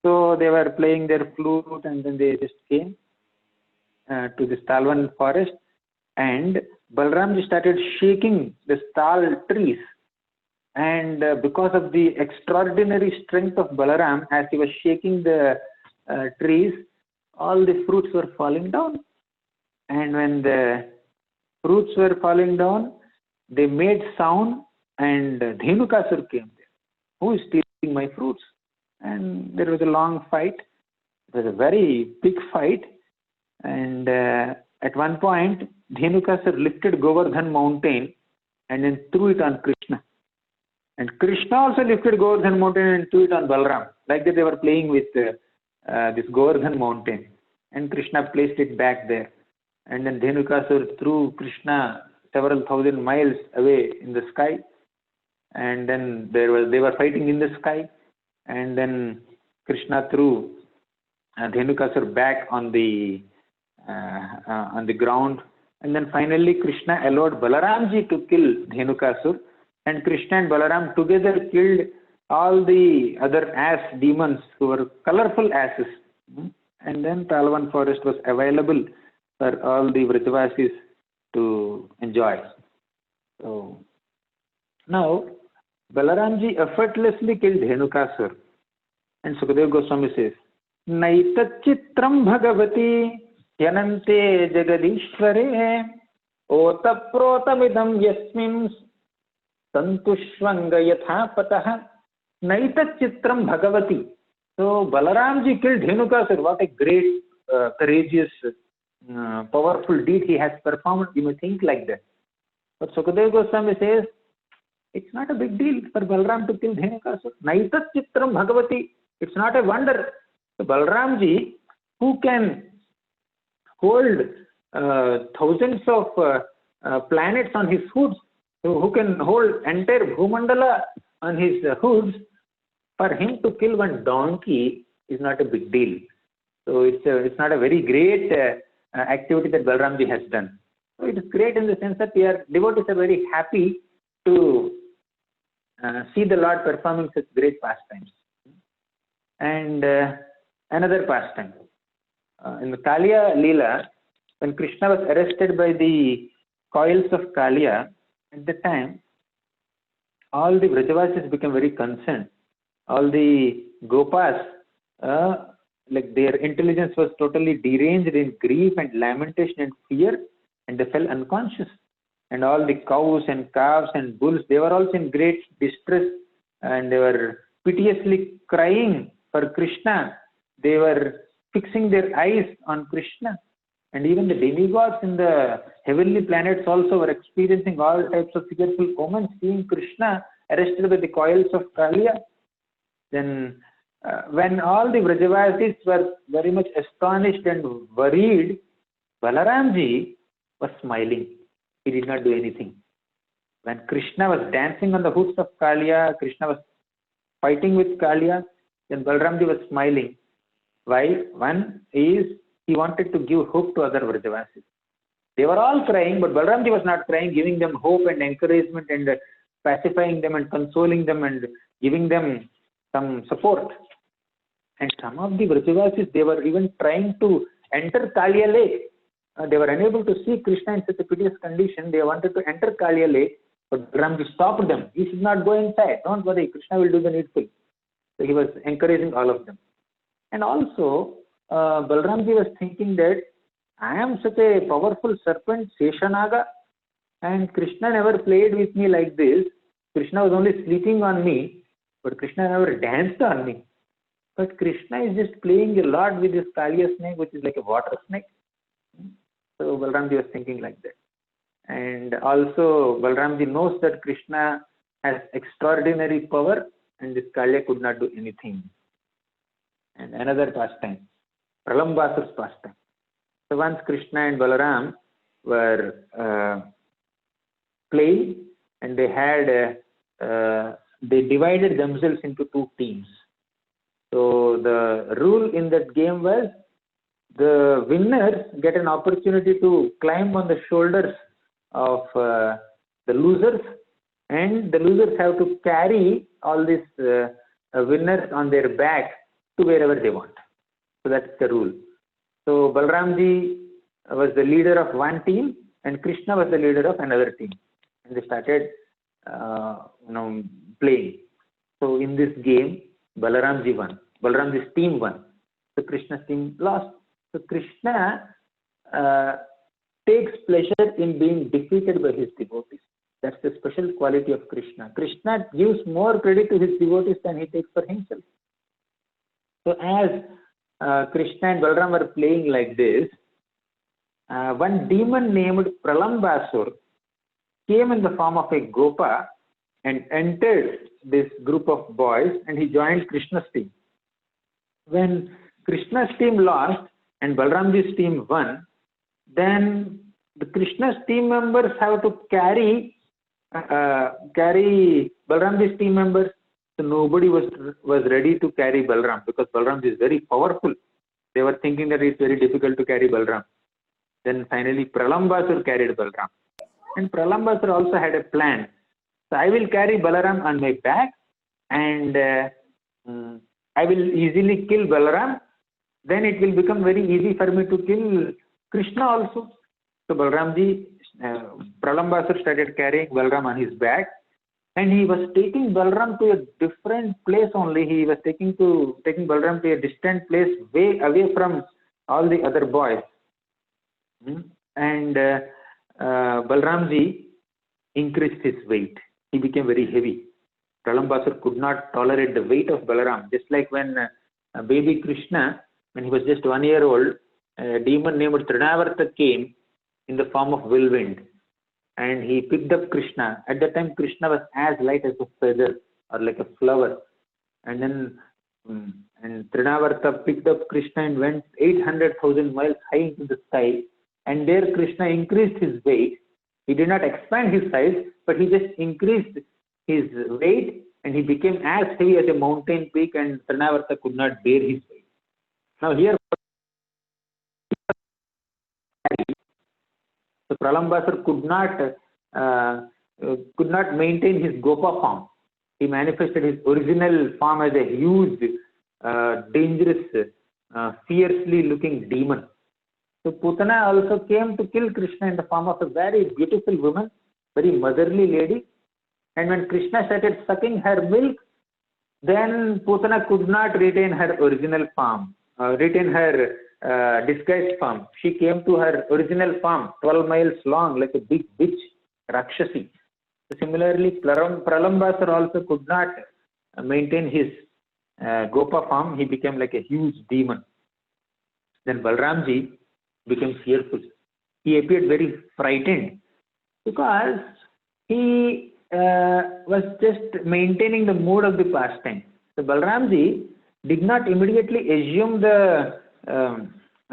So they were playing their flute, and then they just came to this Talvan forest, and Balramji started shaking the tal trees. And because of the extraordinary strength of Balaram, as he was shaking the trees, all the fruits were falling down. And when the fruits were falling down, they made sound, and Dhenukasur came there. Who is stealing my fruits? And there was a long fight. It was a very big fight. And at one point, Dhenukasur lifted Govardhan mountain and then threw it on Krishna. And Krishna also lifted Govardhan mountain and threw it on Balaram. Like that they were playing with this Govardhan mountain. And Krishna placed it back there. And then Dhenukasur threw Krishna several thousand miles away in the sky. And then they were fighting in the sky. And then Krishna threw Dhenukasur back on the ground. And then finally Krishna allowed Balaramji to kill Dhenukasur. And Krishna and Balaram together killed all the other ass demons who were colorful asses. And then Talvan forest was available for all the Vrajavasis to enjoy. So now Balaramji effortlessly killed Dhenukasur. And Sukadeva Goswami says, Naitachitram Bhagavati Yanante Jagadishware Otaprotamidam Yasmim Santushvanga Yathapataha Naitachitram Bhagavati. So Balaramji killed Dhenukasur. What a great, courageous, powerful deed he has performed. You may think like that. But Sukadeva Goswami says, it's not a big deal for Balaram to kill Dhenukasur. Naitachitram Bhagavati. It's not a wonder. So Balaramji, who can hold thousands of planets on his hoods, who can hold entire Bhumandala on his hoods, for him to kill one donkey is not a big deal. So it's not a very great activity that Balaramji has done. So it is great in the sense that devotees are very happy to see the Lord performing such great pastimes. And another pastime. In the Kaliya Leela, when Krishna was arrested by the coils of Kaliya, at the time, all the Vrajavasis became very concerned. All the Gopas, like their intelligence was totally deranged in grief and lamentation and fear, and they fell unconscious. And all the cows and calves and bulls, they were also in great distress, and they were piteously crying for Krishna. They were fixing their eyes on Krishna. And even the demigods in the heavenly planets also were experiencing all types of fearful omens, seeing Krishna arrested by the coils of Kaliya. Then when all the Vrajavasis were very much astonished and worried, Balaramji was smiling. He did not do anything. When Krishna was dancing on the hoods of Kaliya, Krishna was fighting with Kaliya, then Balaramji was smiling. Why? One is he wanted to give hope to other Vrajavasis. They were all crying, but Balaramji was not crying, giving them hope and encouragement and pacifying them and consoling them and giving them some support. And some of the Vrajavasis, they were even trying to enter Kaliya lake. They were unable to see Krishna in such a piteous condition. They wanted to enter Kaliya lake, but Balaramji stopped them. You should not go inside. Don't worry, Krishna will do the needful. So he was encouraging all of them. And also, Balaramji was thinking that I am such a powerful serpent, Seshanaga, and Krishna never played with me like this. Krishna was only sleeping on me, but Krishna never danced on me. But Krishna is just playing a lot with this Kaliya snake, which is like a water snake. So Balaramji was thinking like that. And also Balaramji knows that Krishna has extraordinary power and this Kaliya could not do anything. And another pastime, Pralambasur's pastime. So once Krishna and Balaram were playing, and they had they divided themselves into two teams. So the rule in that game was the winners get an opportunity to climb on the shoulders of the losers, and the losers have to carry all these winners on their back to wherever they want. So that's the rule. So Balaramji was the leader of one team and Krishna was the leader of another team. And they started playing. So in this game, Balaramji won. Balaramji's team won. So Krishna's team lost. So Krishna takes pleasure in being defeated by his devotees. That's the special quality of Krishna. Krishna gives more credit to his devotees than he takes for himself. So as Krishna and Balaram were playing like this, one demon named Pralambasur came in the form of a Gopa and entered this group of boys, and he joined Krishna's team. When Krishna's team lost and Balramji's team won, then the Krishna's team members have to carry Balramji's team members. So nobody was ready to carry Balram because Balramji is very powerful. They were thinking that it's very difficult to carry Balram. Then finally Pralambasur carried Balram. And Pralambasur also had a plan. So I will carry Balaram on my back, and I will easily kill Balaram. Then it will become very easy for me to kill Krishna also. So Pralambasur started carrying Balaram on his back, and he was taking Balaram to a different place only. He was taking Balaram to a distant place, way away from all the other boys. And Balramji increased his weight. He became very heavy. Pralambasur could not tolerate the weight of Balaram. Just like when baby Krishna, when he was just 1 year old, a demon named Trinavarta came in the form of whirlwind, and he picked up Krishna. At that time, Krishna was as light as a feather or like a flower. And then Trinavarta picked up Krishna and went 800,000 miles high into the sky. And there Krishna increased his weight. He did not expand his size, but he just increased his weight, and he became as heavy as a mountain peak, and Trinavarta could not bear his weight. Now here, so Pralambasur could not maintain his Gopa form. He manifested his original form as a huge, dangerous, fiercely looking demon. So Putana also came to kill Krishna in the form of a very beautiful woman, very motherly lady. And when Krishna started sucking her milk, then Putana could not retain her original form, retain her disguised form. She came to her original form, 12 miles long, like a big witch, Rakshasi. So similarly, Pralambasur also could not maintain his Gopa form. He became like a huge demon. Then Balramji became fearful. He appeared very frightened because he was just maintaining the mood of the pastime. So Balramji did not immediately assume the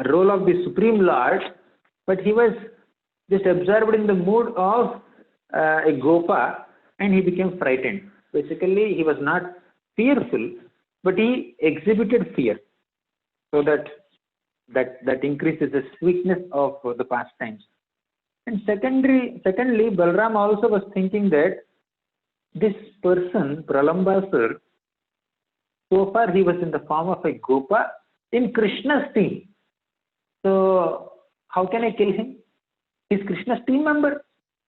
role of the Supreme Lord, but he was just absorbed in the mood of a Gopa, and he became frightened. Basically, he was not fearful, but he exhibited fear. So that increases the sweetness of the pastimes. And secondly, Balram also was thinking that this person, Pralambasur, so far he was in the form of a Gopa in Krishna's team. So how can I kill him? He's Krishna's team member.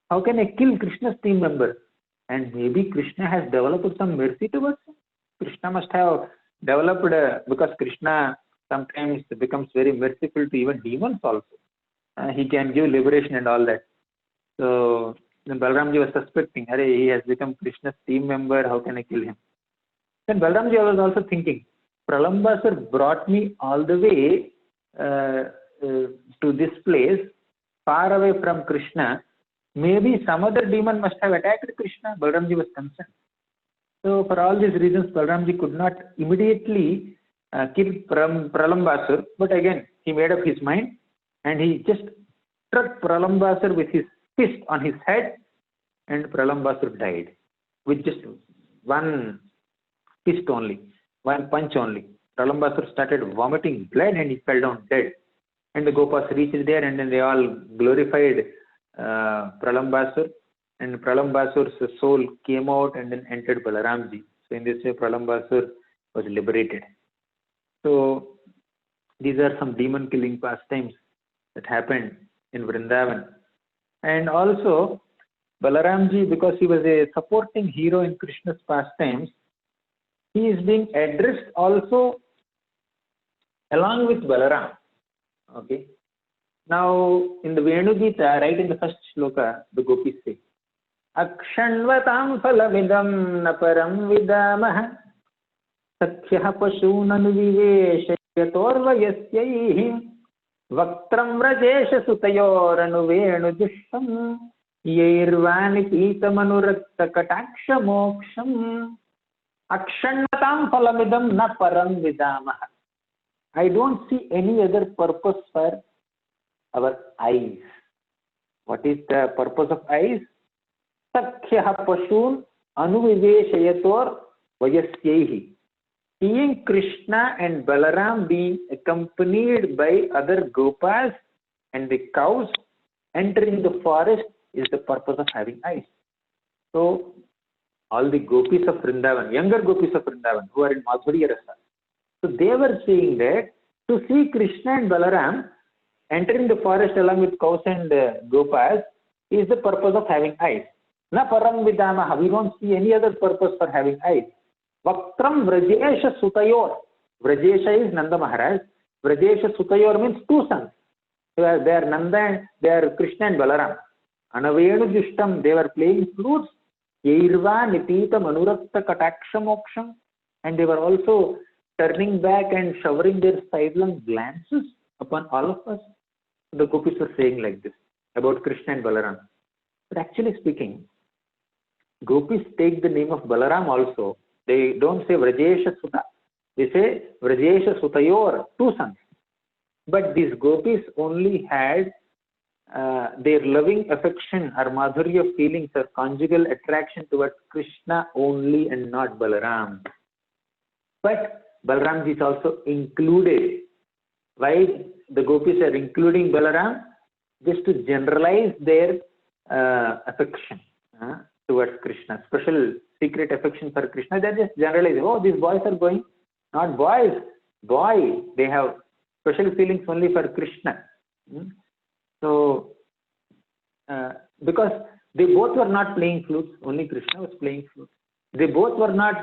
How can I kill Krishna's team member? And maybe Krishna has developed some mercy towards him. Krishna must have developed, because Krishna sometimes becomes very merciful to even demons also. He can give liberation and all that. So then Balramji was suspecting, he has become Krishna's team member, how can I kill him? Then Balramji was also thinking, Pralambasur brought me all the way to this place, far away from Krishna. Maybe some other demon must have attacked Krishna. Balramji was concerned. So for all these reasons, Balramji could not immediately kill Pralambasur, but again he made up his mind, and he just struck Pralambasur with his fist on his head, and Pralambasur died with just one fist only, one punch only. Pralambasur started vomiting blood, and he fell down dead. And the Gopas reached there, and then they all glorified Pralambasur, and Pralambasur's soul came out and then entered Balaramji. So in this way, Pralambasur was liberated. So these are some demon killing pastimes that happened in Vrindavan. And also Balaramji, because he was a supporting hero in Krishna's pastimes, he is being addressed also along with Balaram. Okay. Now in the Venu Gita, right in the first shloka, the gopis say, Akshanvatam phalamidam naparam vidamah Sakhya pashunanu viveshayatorvayasyaihi वक्त्रं Vrajesh सुतयोरनुवेणुजुष्टं यैर्वानिपीतमनुरक्तकटाक्षमोक्षम् अक्षण्णतां फलमिदं न परं विदामः. I don't see any other purpose for our eyes. What is the purpose of eyes? Sakhyah pashun anuviveshayator vayasyaihi. Seeing Krishna and Balaram being accompanied by other gopas and the cows entering the forest is the purpose of having eyes. So all the gopis of Vrindavan, younger gopis of Vrindavan who are in Madhurya Rasa, so they were saying that to see Krishna and Balaram entering the forest along with cows and gopas is the purpose of having eyes. Na param vidamaha, we don't see any other purpose for having eyes. Vaktram Vrajesha Sutayor. Vrajesha is Nanda Maharaj. Vrajesha Sutayor means two sons. They are Nanda and they are Krishna and Balaram. Anavenu Jushtam, they were playing flutes. Yairva Nipita Manurakta Kataksha Moksham. And they were also turning back and showering their sidelong glances upon all of us. The gopis were saying like this about Krishna and Balaram. But actually speaking, gopis take the name of Balaram also. They don't say Vrajesha Suta. They say Vrajesha Sutayor, two sons. But these gopis only had their loving affection or madhurya feelings or conjugal attraction towards Krishna only and not Balaram. But Balaram is also included. Why the gopis are including Balaram? Just to generalize their affection towards Krishna, special secret affection for Krishna. They are just generalizing. Oh, these boys are going, not boys, boy. They have special feelings only for Krishna. So, because they both were not playing flutes, only Krishna was playing flutes. They both were not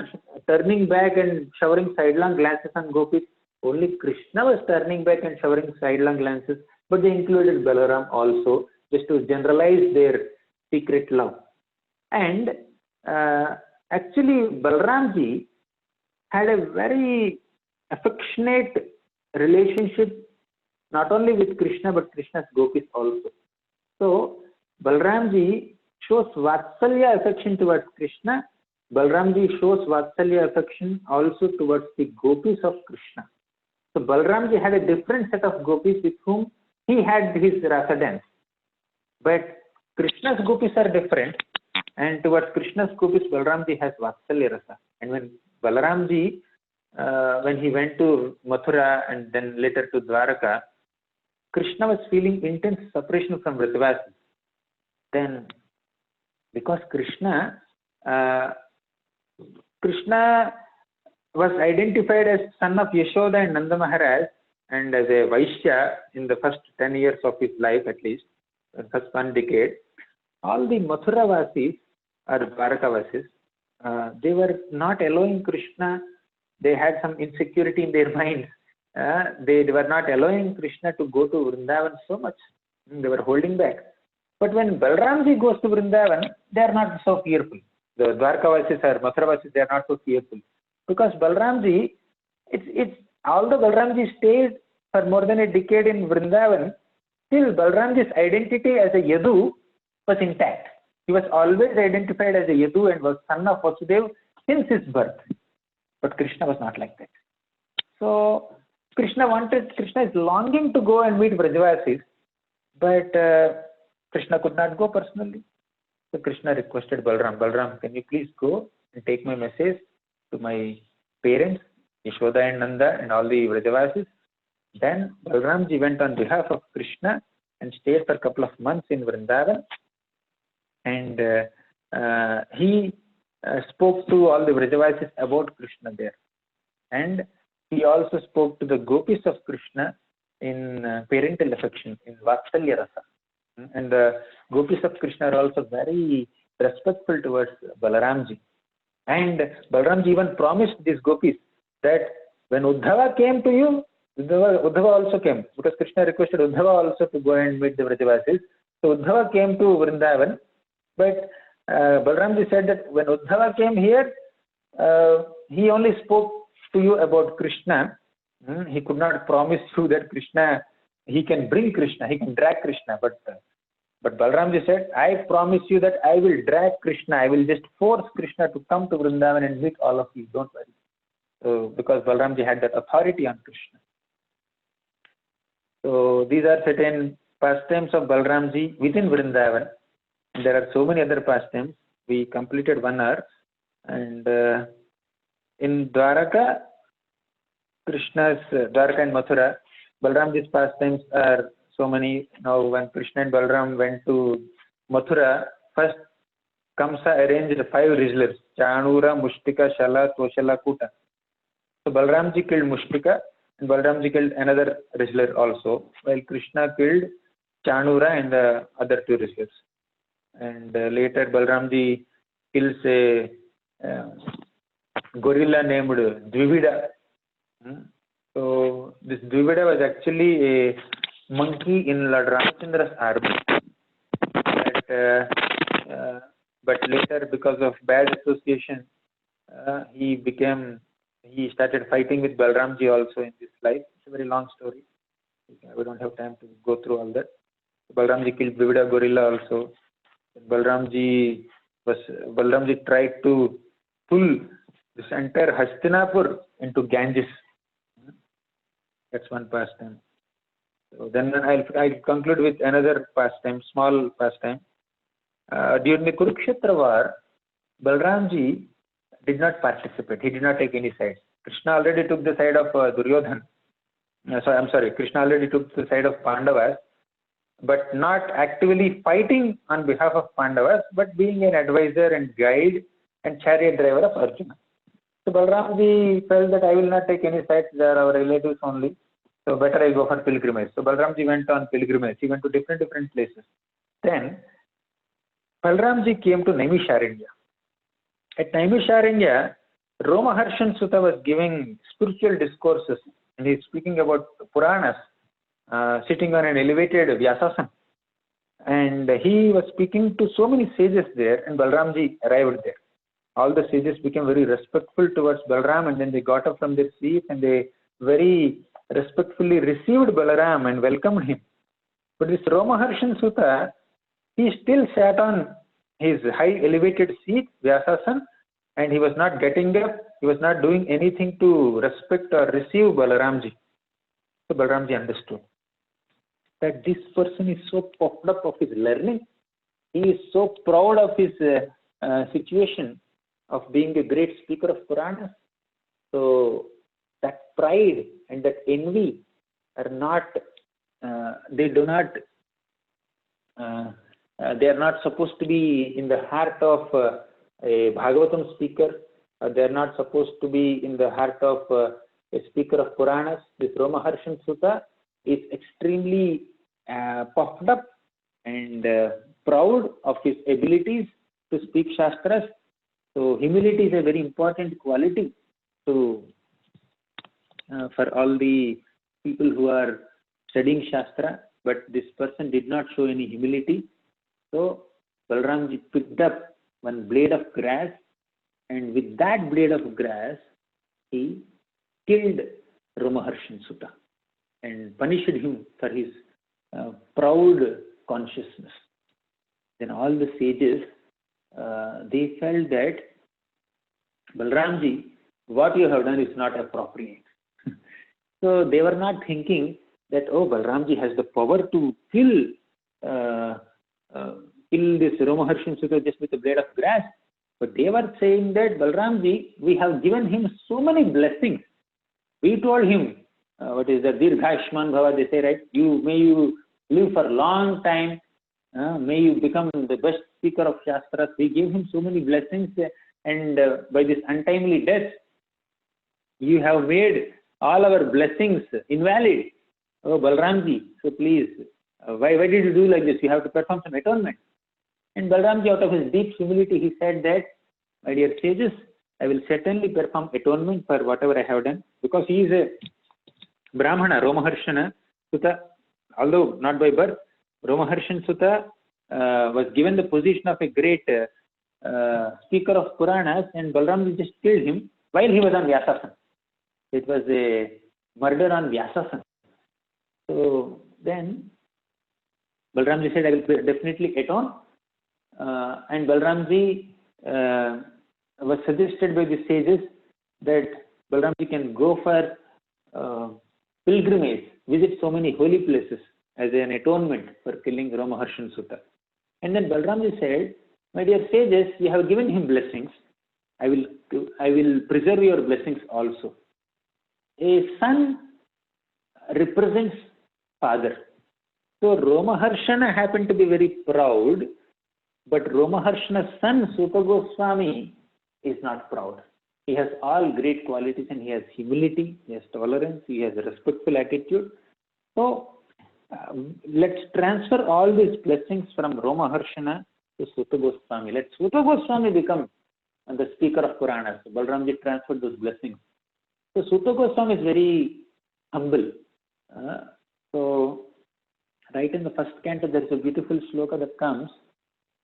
turning back and showering sidelong glances on gopis. Only Krishna was turning back and showering sidelong glances. But they included Balaram also, just to generalize their secret love. And actually, Balaramji had a very affectionate relationship not only with Krishna but Krishna's gopis also. So Balaramji shows Vatsalya affection towards Krishna. Balaramji shows Vatsalya affection also towards the gopis of Krishna. So Balaramji had a different set of gopis with whom he had his rasa dance. But Krishna's gopis are different, and towards Krishna's gopis, Balaramji has Vatsalya rasa. And when Balaramji, when he went to Mathura and then later to Dwaraka, Krishna was feeling intense separation from Vritrivasi. Then, because Krishna was identified as son of Yashoda and Nanda Maharaj and as a Vaishya in the first 10 years of his life at least, the first 1 decade, all the Mathura Vasis or Dwaraka Vasis, they were not allowing Krishna. They had some insecurity in their minds. They were not allowing Krishna to go to Vrindavan so much. They were holding back. But when Balaramji goes to Vrindavan, they are not so fearful. The Dwarka Vasis or Mathura Vasis, they are not so fearful. Because Balaramji, although Balaramji stayed for more than a decade in Vrindavan, still Balaramji's identity as a Yadu was intact. He was always identified as a Yadu and was son of Vasudev since his birth. But Krishna was not like that. So Krishna is longing to go and meet Vrajavasis, but Krishna could not go personally. So Krishna requested Balaram, can you please go and take my message to my parents, Yashoda and Nanda and all the Vrajavasis. Then Balaramji went on behalf of Krishna and stayed for a couple of months in Vrindavan. And he spoke to all the Vrajavasis about Krishna there. And he also spoke to the gopis of Krishna in parental affection, in Vatsalya Rasa. And the gopis of Krishna are also very respectful towards Balaramji. And Balaramji even promised these gopis that when Uddhava came to you, Uddhava also came, because Krishna requested Uddhava also to go and meet the Vrajavasis. So Uddhava came to Vrindavan, but Balaramji said that when Uddhava came here, he only spoke to you about Krishna. He could not promise you that Krishna he can bring Krishna, he can drag Krishna, but Balramji said, I promise you that I will drag Krishna, I will just force Krishna to come to Vrindavan and meet all of you, don't worry. So, because Balramji had that authority on Krishna. So these are certain pastimes of Balramji within Vrindavan. And there are so many other pastimes. We completed 1 hour. And in Dwaraka, Dwaraka and Mathura, Balramji's pastimes are so many. Now when Krishna and Balram went to Mathura, first Kamsa arranged 5 wrestlers, Chanura, Mushtika, Shala, Toshala, Kuta. So Balramji killed Mushtika and Balramji killed another wrestler also, while Krishna killed Chanura and the other 2 wrestlers. And later Balramji kills a gorilla named Dvivida. So this Dvivida was actually a monkey in Lord Ramachandra's army. But later, because of bad association, he started fighting with Balramji also in this life. It's a very long story. We don't have time to go through all that. Balramji killed Dvivida gorilla also. Balramji tried to pull this entire Hastinapur into Ganges. That's one pastime. So then I'll conclude with another pastime, small pastime. During the Kurukshetra war, Balramji did not participate. He did not take any sides. Krishna already took the side of Duryodhan. Krishna already took the side of Pandavas, but not actively fighting on behalf of Pandavas, but being an advisor and guide and chariot driver of Arjuna. So Balramji felt that I will not take any sides. They are our relatives only. So better I go for pilgrimage. So Balramji went on pilgrimage. He went to different places. Then Balramji came to Naimisharanya. At Naimisharanya, Romaharshan Sutta was giving spiritual discourses, and he is speaking about Puranas, sitting on an elevated Vyasasana. And he was speaking to so many sages there, and Balramji arrived there. All the sages became very respectful towards Balram, and then they got up from their seats and they very respectfully received Balaram and welcomed him. But this Romaharshan Sutta, he still sat on his high elevated seat, Vyasasana, and he was not getting up, he was not doing anything to respect or receive Balaramji. So Balaramji understood that this person is so puffed up of his learning, he is so proud of his situation of being a great speaker of Puranas. So that pride and that envy are not, they are not supposed to be in the heart of a Bhagavatam speaker. They are not supposed to be in the heart of a speaker of Puranas. This Romaharshan Sutta is extremely puffed up and proud of his abilities to speak Shastras. So humility is a very important quality to for all the people who are studying Shastra, but this person did not show any humility. So Balramji picked up one blade of grass, and with that blade of grass, he killed Romaharshan Sutta and punished him for his proud consciousness. Then all the sages, they felt that Balramji, what you have done is not appropriate. So they were not thinking that, oh, Balramji has the power to kill this Romaharshan Sutta just with a blade of grass. But they were saying that, Balramji, we have given him so many blessings. We told him, what is the Dirghashman Bhava, they say, right? May you live for a long time. May you become the best speaker of Shastras. We gave him so many blessings, and by this untimely death, you have made all our blessings invalid. Oh, Balramji, so please, why did you do like this? You have to perform some atonement. And Balramji, out of his deep humility, he said that, my dear sages, I will certainly perform atonement for whatever I have done, because he is a Brahmana, Romaharshana Sutta, although not by birth. Romaharshan Sutta was given the position of a great speaker of Puranas, and Balramji just killed him while he was on Vyasasana. It was a murder on Vyasasana. So Then Balramji said, I will definitely atone. And Balramji was suggested by the sages that Balramji can go for pilgrimage, visit so many holy places as an atonement for killing Romaharshan Sutta. And then Balramji said, my dear sages, you have given him blessings. I will preserve your blessings also. A son represents father. So Romaharshana happened to be very proud, but Romaharshana's son Suta Goswami is not proud. He has all great qualities, and he has humility, he has tolerance, he has a respectful attitude. So let's transfer all these blessings from Romaharshana to Suta Goswami. Let Suta Goswami become the speaker of Puranas. Balramji transferred those blessings. So Suta Goswami is very humble. So right in the first canto, there is a beautiful sloka that comes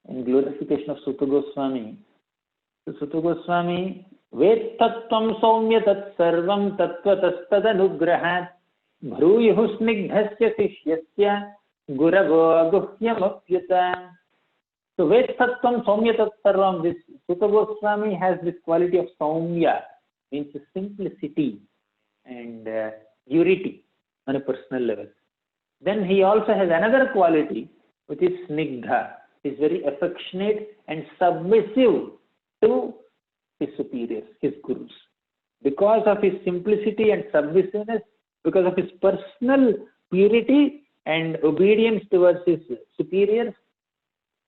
in glorification of Suta Goswami. So Suta Goswami, Ved tattvam saumya tat sarvam tatvatastad anugrahat bhruyuh snigdhasya sishyasya guravo guhyam apyata. So Ved tattvam saumya tat sarvam, this Suta Goswami has this quality of saumya, means simplicity and purity on a personal level. Then he also has another quality, which is snigdha. He is very affectionate and submissive to his superiors, his gurus. Because of his simplicity and submissiveness, because of his personal purity and obedience towards his superiors,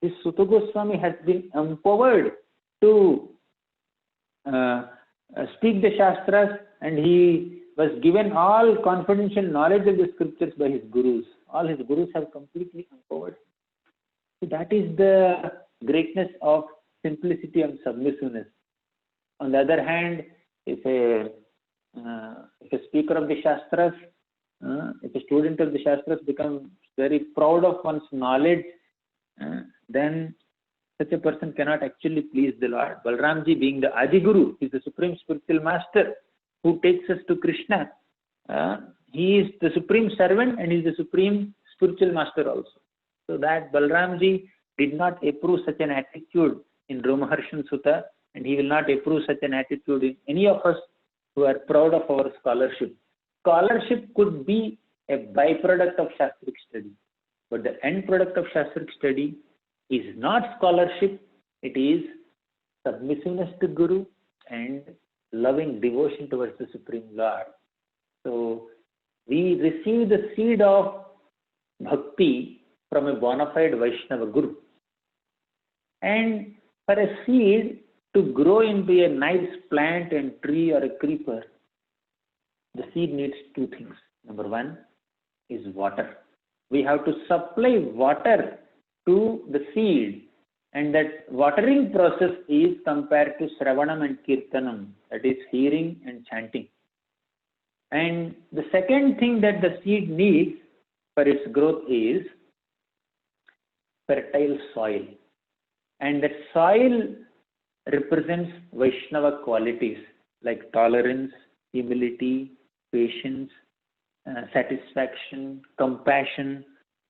this Suta Goswami has been empowered to speak the Shastras, and he was given all confidential knowledge of the scriptures by his gurus. All his gurus have completely empowered. So that is the greatness of simplicity and submissiveness. On the other hand, if a speaker of the Shastras, if a student of the Shastras becomes very proud of one's knowledge, then such a person cannot actually please the Lord. Balramji, being the Adi Guru, is the supreme spiritual master who takes us to Krishna. He is the supreme servant and he is the supreme spiritual master also. So that Balramji did not approve such an attitude in Romaharshan Sutta, and he will not approve such an attitude in any of us who are proud of our scholarship. Scholarship could be a byproduct of Shastric study, but the end product of Shastric study is not scholarship, it is submissiveness to Guru and loving devotion towards the Supreme Lord. So we receive the seed of bhakti from a bona fide Vaishnava Guru. And for a seed to grow into a nice plant and tree or a creeper, the seed needs two things. Number one is water. We have to supply water to the seed, and that watering process is compared to Sravanam and Kirtanam, that is hearing and chanting. And the second thing that the seed needs for its growth is fertile soil. And that soil represents Vaishnava qualities like tolerance, humility, patience, satisfaction, compassion,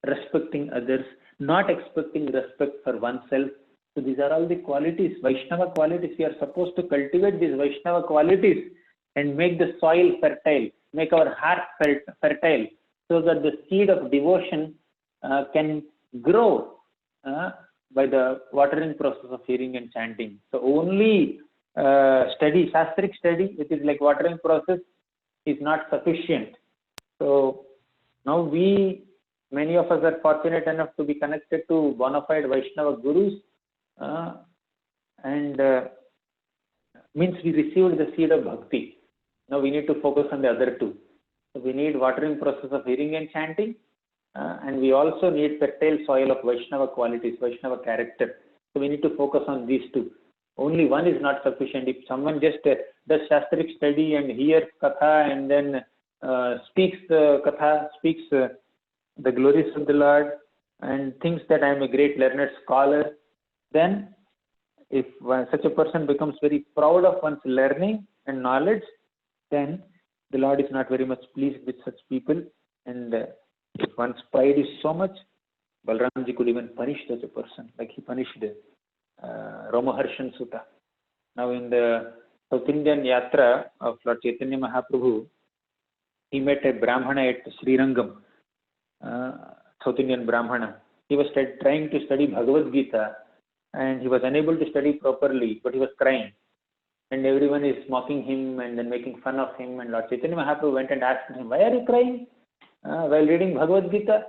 respecting others, not expecting respect for oneself. So these are all the qualities, Vaishnava qualities. We are supposed to cultivate these Vaishnava qualities and make the soil fertile, make our heart fertile, so that the seed of devotion can grow by the watering process of hearing and chanting. So only study, Shastric study, which is like watering process, is not sufficient. So now many of us are fortunate enough to be connected to bona fide Vaishnava Gurus, and means we received the seed of bhakti. Now we need to focus on the other two. So we need watering process of hearing and chanting, and we also need fertile soil of Vaishnava qualities, Vaishnava character. So we need to focus on these two. Only one is not sufficient. If someone just does Shastric study and hears Katha and then speaks the Katha, speaks the glories of the Lord and thinks that I am a great learned scholar, then if such a person becomes very proud of one's learning and knowledge, then the Lord is not very much pleased with such people, and If one's pride is so much, Balaramji could even punish such a person, like he punished Romaharshan Sutta. Now in the South Indian Yatra of Lord Chaitanya Mahaprabhu, he met a Brahmana at Srirangam, South Indian Brahmana. He was trying to study Bhagavad Gita and he was unable to study properly, but he was crying. And everyone is mocking him and then making fun of him. And Lord Chaitanya Mahaprabhu went and asked him, "Why are you crying while reading Bhagavad Gita?"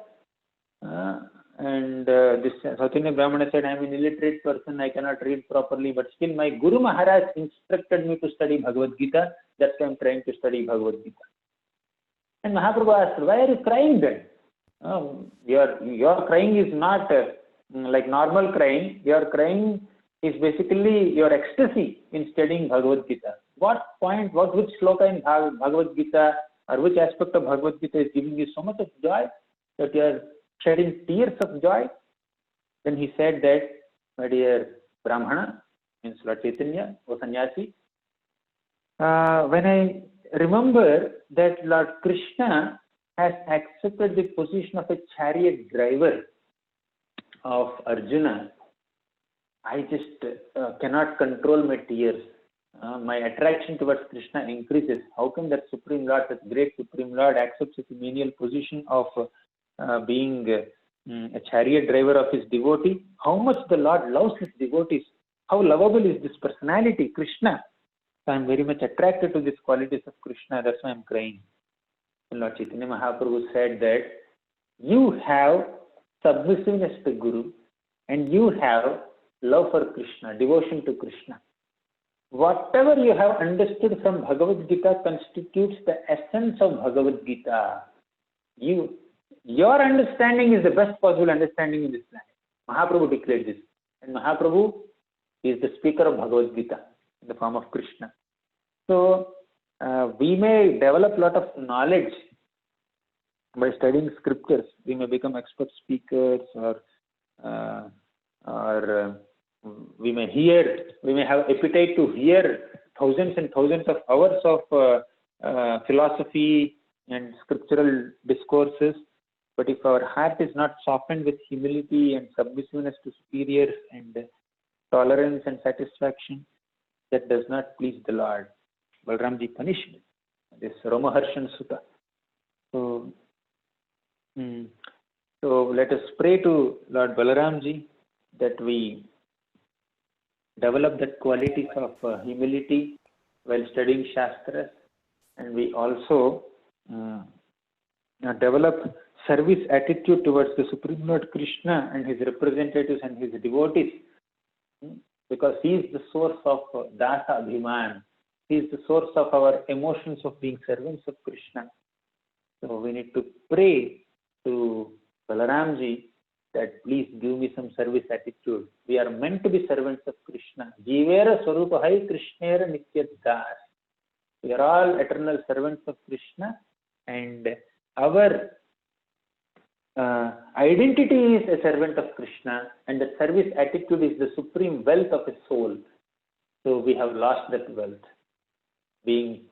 This South Indian Brahmana said, "I am an illiterate person, I cannot read properly, but still my Guru Maharaj instructed me to study Bhagavad Gita, that's why I am trying to study Bhagavad Gita." And Mahaprabhu asked, "Why are you crying then? Your crying is not like normal crying. Your crying is basically your ecstasy in studying Bhagavad Gita. Which sloka in Bhagavad Gita or which aspect of Bhagavad Gita is giving you so much of joy that you are shedding tears of joy?" Then he said that, "My dear Brahmana," means Lord Chaitanya, or sannyasi, "when I remember that Lord Krishna has accepted the position of a chariot driver of Arjuna, I just cannot control my tears. My attraction towards Krishna increases. How come that Supreme Lord, that great Supreme Lord, accepts such a menial position of being a chariot driver of his devotee? How much the Lord loves his devotees. How lovable is this personality, Krishna. So I am very much attracted to these qualities of Krishna. That's why I am crying." And Lord Chaitanya Mahaprabhu said that you have submissiveness to Guru and you have love for Krishna, devotion to Krishna. Whatever you have understood from Bhagavad Gita constitutes the essence of Bhagavad Gita. Your understanding is the best possible understanding in this planet. Mahaprabhu declared this. And Mahaprabhu is the speaker of Bhagavad Gita in the form of Krishna. So we may develop a lot of knowledge by studying scriptures. We may become expert speakers or we may have appetite to hear thousands and thousands of hours of philosophy and scriptural discourses. But if our heart is not softened with humility and submissiveness to superiors and tolerance and satisfaction, that does not please the Lord. Balramji punished this Romaharshan Sutta. So let us pray to Lord Balaramji that we develop the qualities of humility while studying Shastras, and we also develop service attitude towards the Supreme Lord Krishna and his representatives and his devotees, because he is the source of Dasa Abhiman. He is the source of our emotions of being servants of Krishna. So we need to pray to Balaramji that please give me some service attitude. We are meant to be servants of Krishna. Jivera Swarupa Hai Krishnera Nityat Das. We are all eternal servants of Krishna, and our identity is a servant of Krishna, and that service attitude is the supreme wealth of a soul. So we have lost that wealth. Being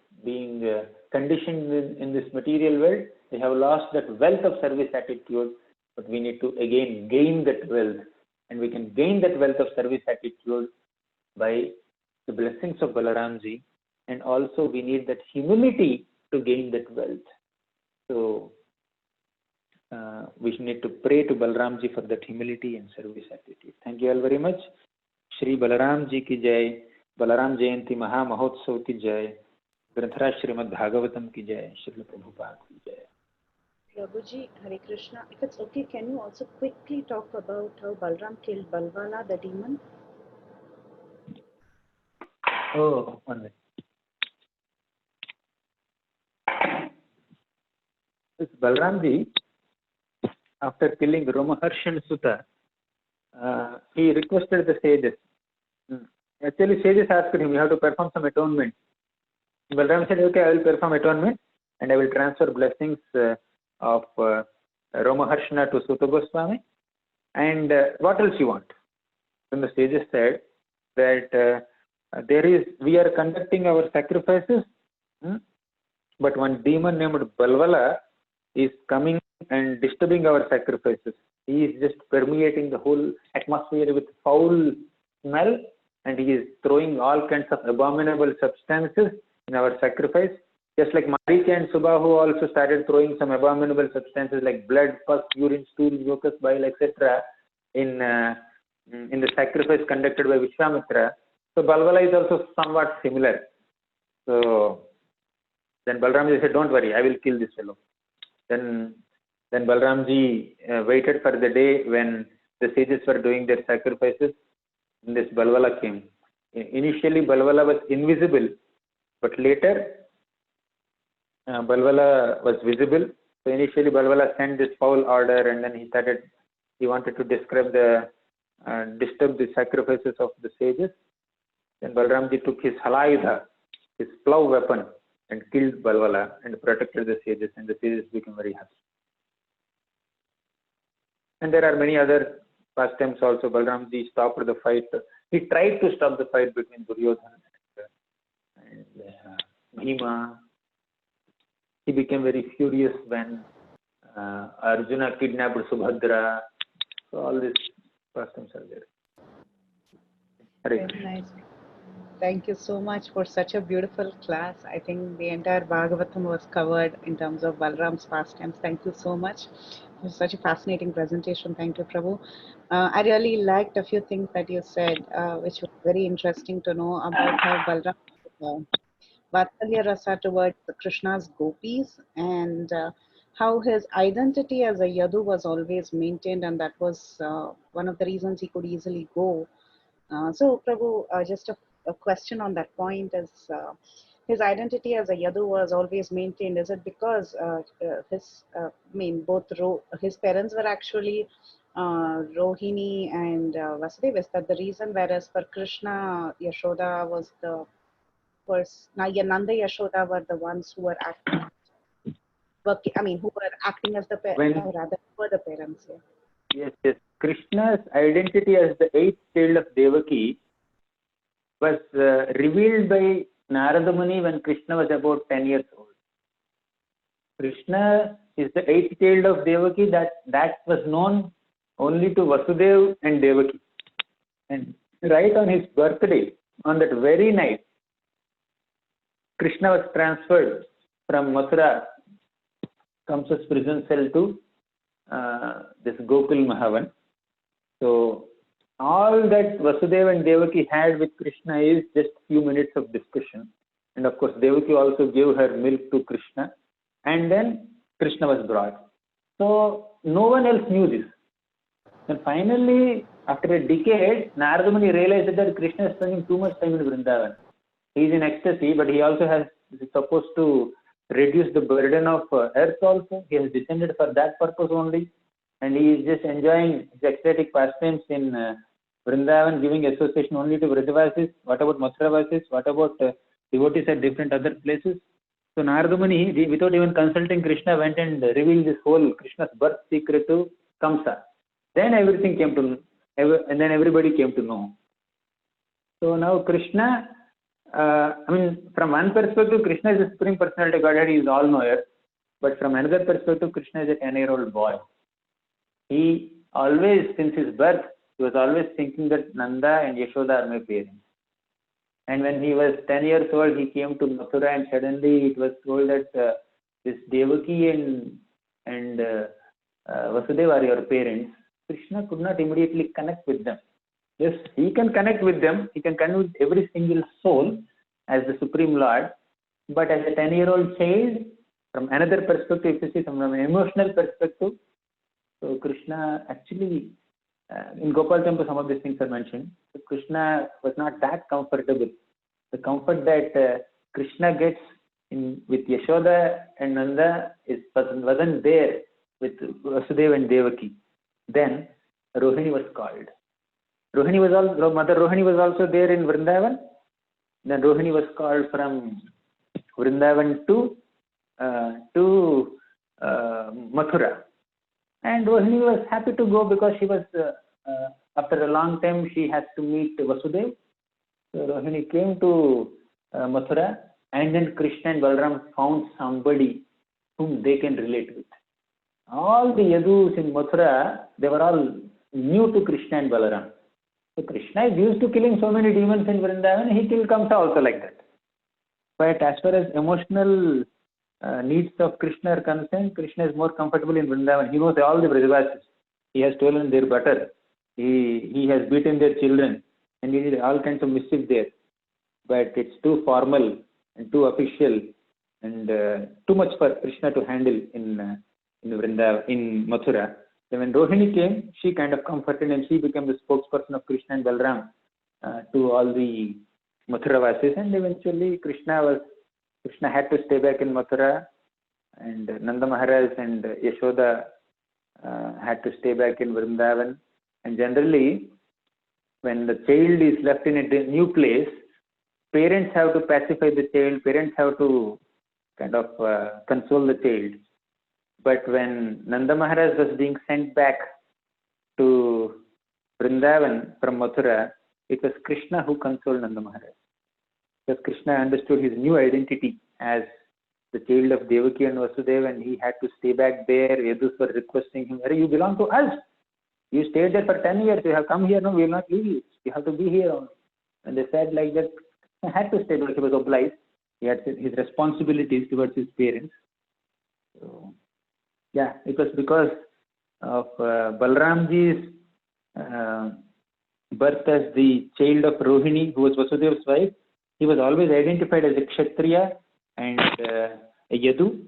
conditioned in this material world, we have lost that wealth of service attitude, but we need to again gain that wealth, and we can gain that wealth of service attitude by the blessings of Balaramji, and also we need that humility to gain that wealth. So we need to pray to Balaramji for that humility and service attitude. Thank you all very much. Shri Balaramji ki jai, Balaram Jayanti Maha Mahotsav ki jai, Granthara Srimad Bhagavatam ki jai, Srila Prabhupada ki jai. Prabhuji, Hare Krishna. If it's okay, can you also quickly talk about how Balram killed Balwala, the demon? Oh, one minute. This Balramji, after killing Romaharshan Sutta, he requested the sages. Actually, sages asked him, you have to perform some atonement. Balram said, okay, I will perform atonement and I will transfer blessings of Romaharshana to Sutta Goswami. And what else you want? Then the sages said that we are conducting our sacrifices, but one demon named Balwala is coming and disturbing our sacrifices. He is just permeating the whole atmosphere with foul smell, and he is throwing all kinds of abominable substances in our sacrifice. Just like Maricha and Subahu also started throwing some abominable substances like blood, pus, urine, stool, mucus, bile, etc. in the sacrifice conducted by Vishwamitra. So Balvala is also somewhat similar. So then Balramji said, "Don't worry, I will kill this fellow." Then Balramji waited for the day when the sages were doing their sacrifices, and this Balvala came. Initially Balvala was invisible, but later Balvala was visible. So initially Balvala sent this foul order, and then he wanted to disturb the sacrifices of the sages. Then Balramji took his halayudha, his plow weapon, and killed Balvala and protected the sages, and the sages became very happy. And there are many other pastimes also. Balramji stopped the fight. He tried to stop the fight between Duryodhana and Bhima. He became very furious when Arjuna kidnapped Subhadra. So all these pastimes are there. Very nice. Thank you so much for such a beautiful class. I think the entire Bhagavatam was covered in terms of Balram's pastimes. Thank you so much. It was such a fascinating presentation. Thank you, Prabhu. I really liked a few things that you said, which was very interesting to know about how Balram Vatsalya Rasa towards Krishna's gopis, and how his identity as a Yadu was always maintained, and that was one of the reasons he could easily go. So, Prabhu, just a question on that point is, his identity as a Yadu was always maintained. Is it because his parents were actually Rohini and Vasudeva? Is that the reason? Whereas for Krishna, Yashoda was the first. Nanda, Yashoda were the ones who were acting. Who were acting as the parents, or rather, were the parents here. Yes. Krishna's identity as the eighth child of Devaki was revealed by Narada Muni when Krishna was about 10 years old. Krishna is the eighth child of Devaki. That was known only to Vasudeva and Devaki. And right on his birthday, on that very night, Krishna was transferred from Mathura, Kamsa's prison cell, to this Gokul Mahavan. So all that Vasudeva and Devaki had with Krishna is just few minutes of discussion. And of course, Devaki also gave her milk to Krishna. And then Krishna was brought. So no one else knew this. And finally, after a decade, Narada Muni realized that Krishna is spending too much time in Vrindavan. He is in ecstasy, but he also is supposed to reduce the burden of earth also. He has descended for that purpose only. And he is just enjoying his ecstatic pastimes in Vrindavan, giving association only to Vrajavasis. What about Mathuravasis? What about devotees at different other places? So Narada Muni, without even consulting Krishna, went and revealed this whole Krishna's birth secret to Kamsa. Then everything came to, and then everybody came to know. So now Krishna, from one perspective, Krishna is the Supreme Personality of Godhead, he is all-knower. But from another perspective, Krishna is a 10-year-old boy. He always, since his birth, he was always thinking that Nanda and Yashoda are my parents. And when he was 10 years old, he came to Mathura, and suddenly it was told that this Devaki and Vasudeva are your parents. Krishna could not immediately connect with them. Yes, he can connect with them. He can connect with every single soul as the Supreme Lord. But as a 10-year-old child, from another perspective, if you see, from an emotional perspective, so Krishna actually, in Gopal Temple, some of these things are mentioned. So Krishna was not that comfortable. The comfort that Krishna gets with Yashoda and Nanda wasn't there with Vasudeva and Devaki. Then Rohini was called. Mother Rohini was also there in Vrindavan. Then Rohini was called from Vrindavan to Mathura. And Rohini was happy to go because she was, after a long time, she has to meet Vasudeva. So Rohini came to Mathura, and then Krishna and Balram found somebody whom they can relate with. all the Yadus in Mathura, they were all new to Krishna and Balaram. So Krishna is used to killing so many demons in Vrindavan, he killed Kamsa also like that. But as far as emotional needs of Krishna are concerned, Krishna is more comfortable in Vrindavan. He knows all the Brajavasis. He has stolen their butter. He has beaten their children. And he did all kinds of mischief there. But it's too formal and too official and too much for Krishna to handle in Vrindavan, in Mathura. So when Rohini came, she kind of comforted and she became the spokesperson of Krishna and Balram to all the Mathuravasis, and eventually Krishna had to stay back in Mathura, and Nanda Maharaj and Yashoda had to stay back in Vrindavan. And generally, when the child is left in a new place, parents have to pacify the child, parents have to kind of console the child. But when Nanda Maharaj was being sent back to Vrindavan from Mathura, it was Krishna who consoled Nanda Maharaj. Because Krishna understood his new identity as the child of Devaki and Vasudeva, and he had to stay back there. Yadus were requesting him, "You belong to us. You stayed there for 10 years. You have come here. No, we will not leave you. You have to be here only." And they said like that, he had to stay back. He was obliged. He had his responsibilities towards his parents. So, yeah, it was because of Balramji's birth as the child of Rohini, who was Vasudeva's wife. He was always identified as a Kshatriya and a Yadu,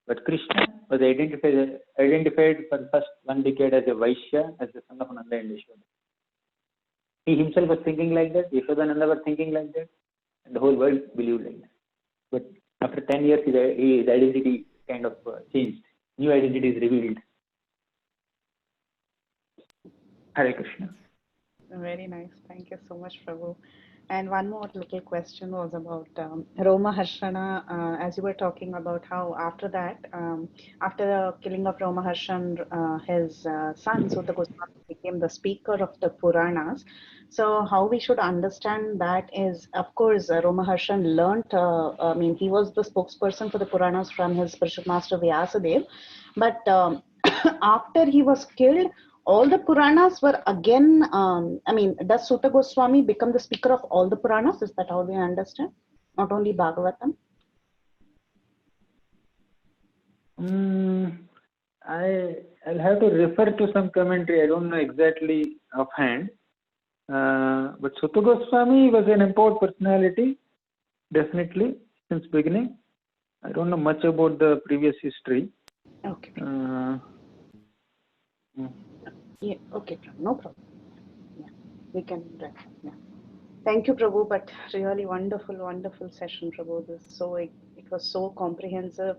but Krishna was identified for the first 1 decade as a Vaishya, as the son of Nanda and Yashoda. He himself was thinking like that, Yashoda and Nanda were thinking like that, and the whole world believed like that. But after 10 years, his identity kind of changed. New identity is revealed. Hare Krishna. Very nice. Thank you so much, Prabhu. And one more little question was about Roma Harshana. As you were talking about how after that, after the killing of Roma Harshan, his son Suta Goswami became the speaker of the Puranas. So how we should understand that is, of course, Roma Harshan learnt, he was the spokesperson for the Puranas from his spiritual master Vyasadeva. But after he was killed, all the Puranas were again, does Suta Goswami become the speaker of all the Puranas? Is that how we understand? Not only Bhagavatam? I'll have to refer to some commentary. I don't know exactly offhand. But Suta Goswami was an important personality, definitely, since beginning. I don't know much about the previous history. Okay. Yeah, okay, no problem. Yeah, we can. Yeah. Thank you, Prabhu. But really wonderful, wonderful session, Prabhu. It was so comprehensive.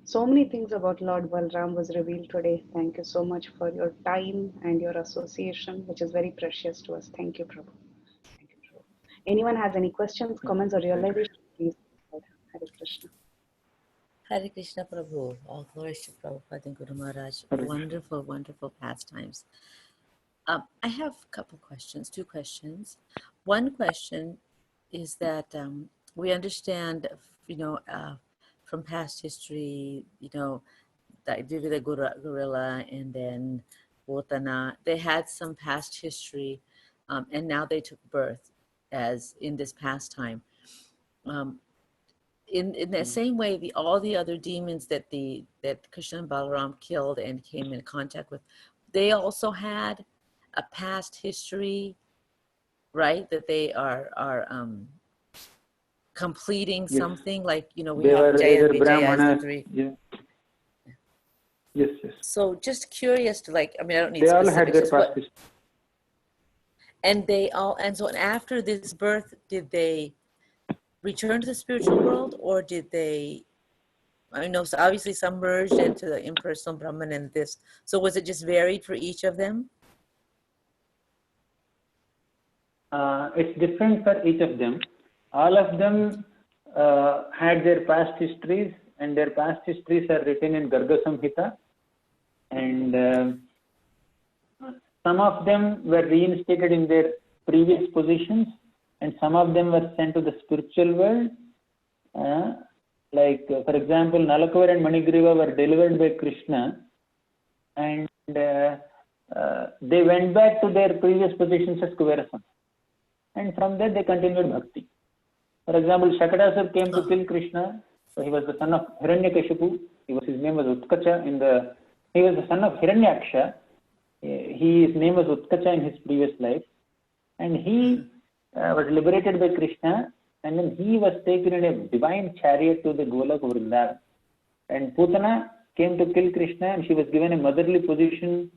So many things about Lord Balram was revealed today. Thank you so much for your time and your association, which is very precious to us. Thank you, Prabhu. Thank you, Prabhu. Anyone has any questions, comments, or realization? Please. Hare Krishna. Hare Krishna Prabhu, all glories to Prabhupada and Guru Maharaj. Wonderful, wonderful pastimes. I have a couple questions, 2 questions. One question is that we understand, from past history, that Vivida Gorilla and then Votana, they had some past history, and now they took birth as in this pastime. In the same way, all the other demons that Krishna and Balaram killed and came in contact with, they also had a past history, right? That they are completing something, like we have Jaya Vijaya Three. Yeah. Yes. So just curious to I don't need they specifics. All had their past history. And so after this birth, did they return to the spiritual world, or did they? So obviously some merged into the impersonal Brahman and this. So was it just varied for each of them? It's different for each of them. All of them had their past histories, and their past histories are written in Garga Samhita. And some of them were reinstated in their previous positions, and some of them were sent to the spiritual world. For example, Nalakuvar and Manigriva were delivered by Krishna and they went back to their previous positions as Kuverasam. And from there they continued bhakti. For example, Shakadasur came to kill Krishna. So he was the son of Hiranyakashipu. His name was Utkacha. He was the son of Hiranyaksha. His name was Utkacha in his previous life. And he was liberated by Krishna. And then he was taken in a divine chariot to the Golak Vrindavan. And Putana came to kill Krishna, and she was given a motherly position.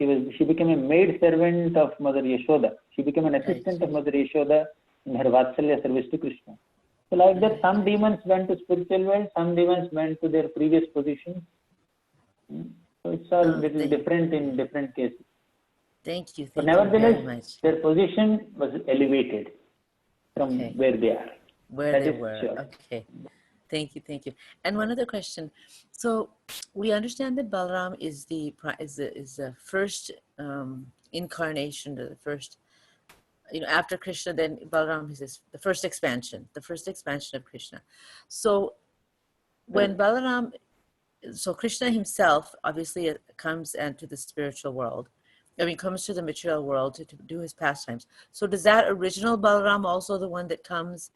She became a maid servant of Mother Yashoda. She became an assistant of Mother Yashoda in her Vatsalya service to Krishna. So like that, some demons went to spiritual world, some demons went to their previous positions. So it's all little different in different cases. Thank you. But Thank you very nevertheless, much. their position was elevated from where they are. Where That they is were. sure. Okay. Thank you. Thank you. And one other question. So we understand that Balaram is the first incarnation, the first, after Krishna, then Balaram is the first expansion of Krishna. So when Balaram, so Krishna himself obviously comes into the spiritual world. Comes to the material world to do his pastimes. So does that original Balaram also the one that comes?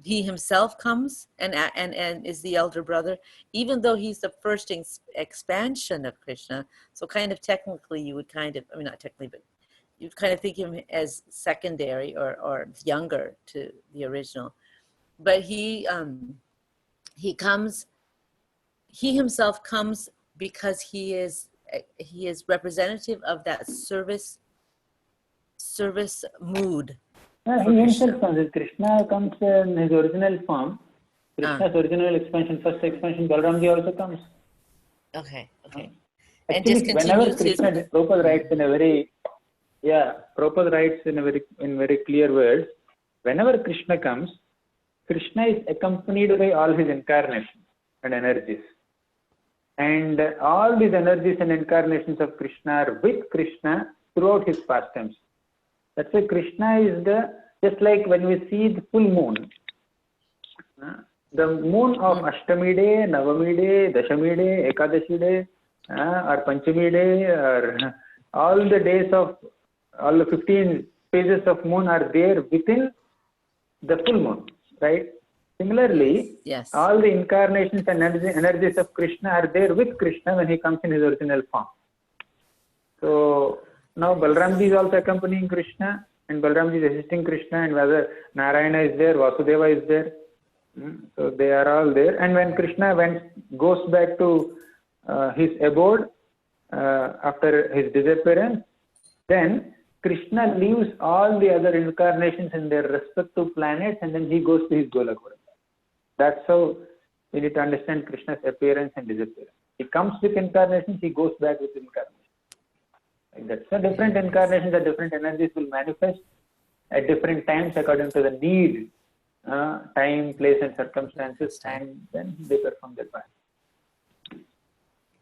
He himself comes and is the elder brother, even though he's the first expansion of Krishna. So kind of technically, you would not technically, but you'd kind of think of him as secondary or younger to the original. But he himself comes because he is representative of that service mood. He himself comes. Krishna comes in his original form. Krishna's original expansion, first expansion, Balaramji also comes. Okay. Actually, And just whenever continues Krishna, Prabhupada writes in very clear words, whenever Krishna comes, Krishna is accompanied by all his incarnations and energies. And all these energies and incarnations of Krishna are with Krishna throughout his pastimes. That's why Krishna is just like when we see the full moon. The moon of Ashtami day, Navami day, Dashami day, Ekadashi day, or Panchami day, or all the days of all the 15 phases of moon are there within the full moon, right? Similarly, yes. All the incarnations and energies of Krishna are there with Krishna when he comes in his original form. So now Balaramji is also accompanying Krishna, and Balaramji is assisting Krishna, and whether Narayana is there, Vasudeva is there. So they are all there. And when Krishna goes back to his abode after his disappearance, then Krishna leaves all the other incarnations in their respective planets, and then he goes to his Golakura. That's how we need to understand Krishna's appearance and disappearance. He comes with incarnations, he goes back with incarnations. Like that. So different incarnations or different energies will manifest at different times according to the need, time, place, and circumstances, and then they perform their part.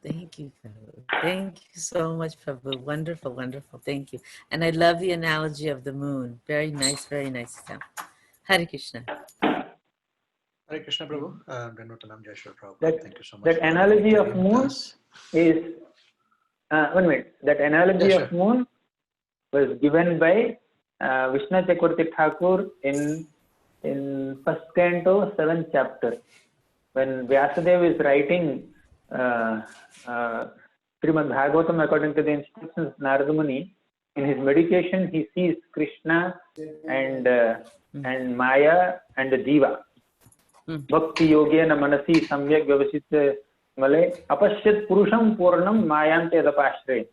Thank you, Prabhu. Thank you so much, Prabhu. Wonderful, wonderful. Thank you. And I love the analogy of the moon. Very nice, very nice example. Hare Krishna. Hare Krishna, Prabhu. Dandatam Jai Shri Prabhupada. Thank you so much. That analogy of moon is, one minute, that analogy of moon was given by Vishnu Chakravarti Thakur in first canto, 7th chapter. When Vyasadeva is writing Srimad Bhagavatam according to the instructions of Narada Muni, in his meditation he sees Krishna and Maya and the Jiva. Bhakti yogena manasi samyak vyavasita male apashyat purusham purnam mayante adapashre.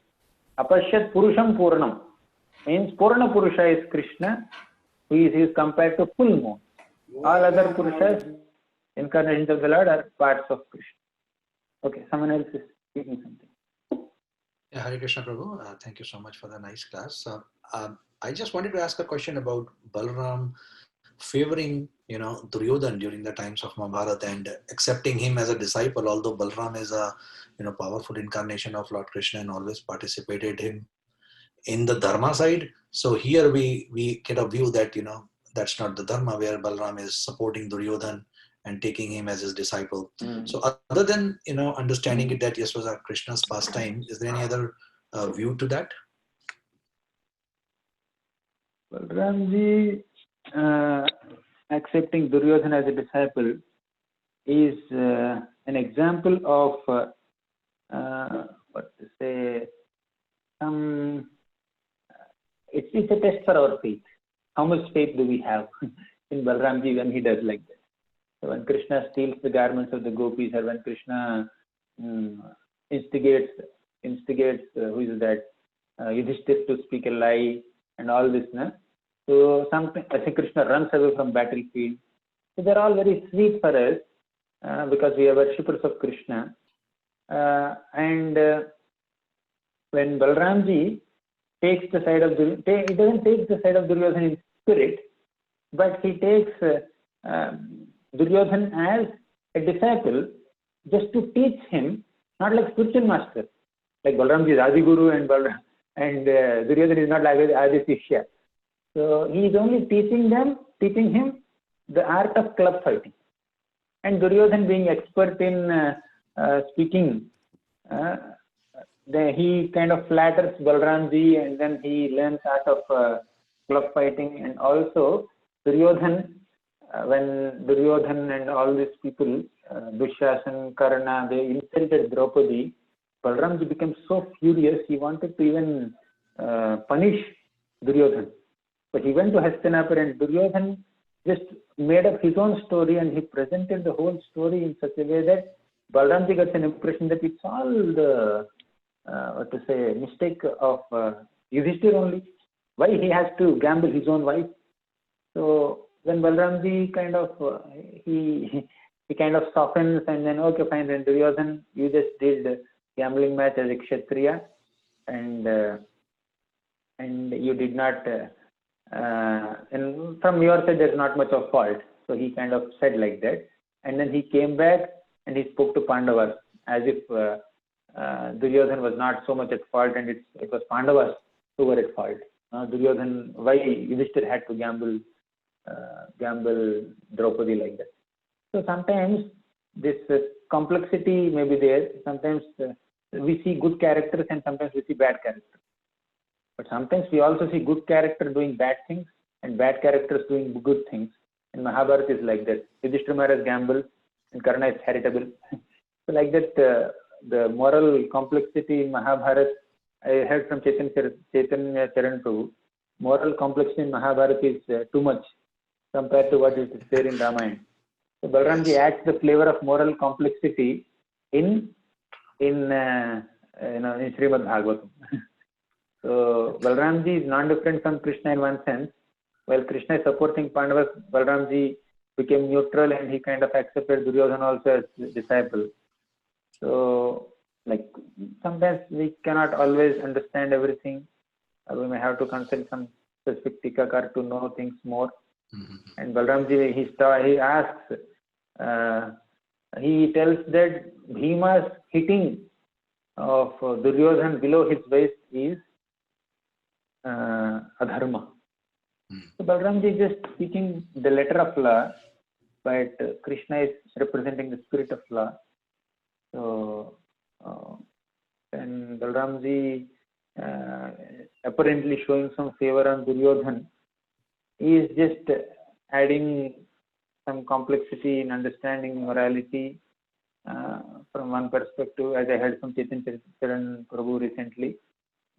Apashyat purusham purnam means Purna Purusha is Krishna, who is compared to full moon. All other Purushas, incarnations of the Lord, are parts of Krishna. Okay, someone else is speaking something. Yeah, Hare Krishna, Prabhu. Thank you so much for the nice class. I just wanted to ask a question about Balaram favoring, Duryodhan during the times of Mahabharata and accepting him as a disciple, although Balaram is a, powerful incarnation of Lord Krishna and always participated him in the Dharma side. So here we get a view that, that's not the Dharma, where Balaram is supporting Duryodhan and taking him as his disciple. Mm. So other than, understanding it that yes was our Krishna's pastime, is there any other view to that? Balramji accepting Duryodhana as a disciple is an example of what to say, it's a test for our faith. How much faith do we have in Balramji when he does like that? So when Krishna steals the garments of the gopis, or when Krishna instigates who is that, Yudhishthir to speak a lie and all this, no? So something, I think Krishna runs away from battlefield. So they're all very sweet for us because we are worshippers of Krishna. And when Balramji takes the side of he doesn't take the side of Duryodhana in spirit, but he takes Duryodhana as a disciple just to teach him, not like spiritual master. Like Balramji is Adi Guru and Duryodhana is not like Adi Shishya. So he is only teaching him the art of club fighting. And Duryodhana being expert in speaking, he kind of flatters Balramji, and then he learns art of club fighting. And also Duryodhana, when Duryodhana and all these people, Dushasan, Karna, they insulted Draupadi, Balramji became so furious, he wanted to even punish Duryodhana. But he went to Hastinapur, and Duryodhana just made up his own story, and he presented the whole story in such a way that Balramji gets an impression that it's all the mistake of Yudhishthir only. Why he has to gamble his own wife? So when Balramji kind of he kind of softens, and then okay fine, then Duryodhana, you just did gambling match as a Kshatriya, and you did not. And from your side, there's not much of fault. So he kind of said like that, and then he came back and he spoke to Pandavas as if Duryodhana was not so much at fault, and it was Pandavas who were at fault. Duryodhana, why Yudhishthir had to gamble Draupadi like that. So sometimes this complexity may be there. Sometimes we see good characters, and sometimes we see bad characters. But sometimes we also see good characters doing bad things and bad characters doing good things. And Mahabharata is like that. Yudhishthira Maharaj gambles and Karna is charitable. So like that, the moral complexity in Mahabharata, I heard from Chaitanya Charan Prabhu, moral complexity in Mahabharata is too much compared to what is there in Ramayana. So Balramji adds the flavor of moral complexity in Srimad Bhagavatam. So Balramji is non-different from Krishna in one sense. While Krishna is supporting Pandavas, Balramji became neutral, and he kind of accepted Duryodhana also as disciple. So like sometimes we cannot always understand everything. We may have to consult some specific tikakar to know things more. Mm-hmm. And Balramji, he asks, he tells that Bhima's hitting of Duryodhana below his waist is adharma. So Balramji is just speaking the letter of law, but Krishna is representing the spirit of law. So and Balramji apparently showing some favor on Duryodhana is just adding some complexity in understanding morality from one perspective, as I heard from Chaitanya Charan Prabhu recently.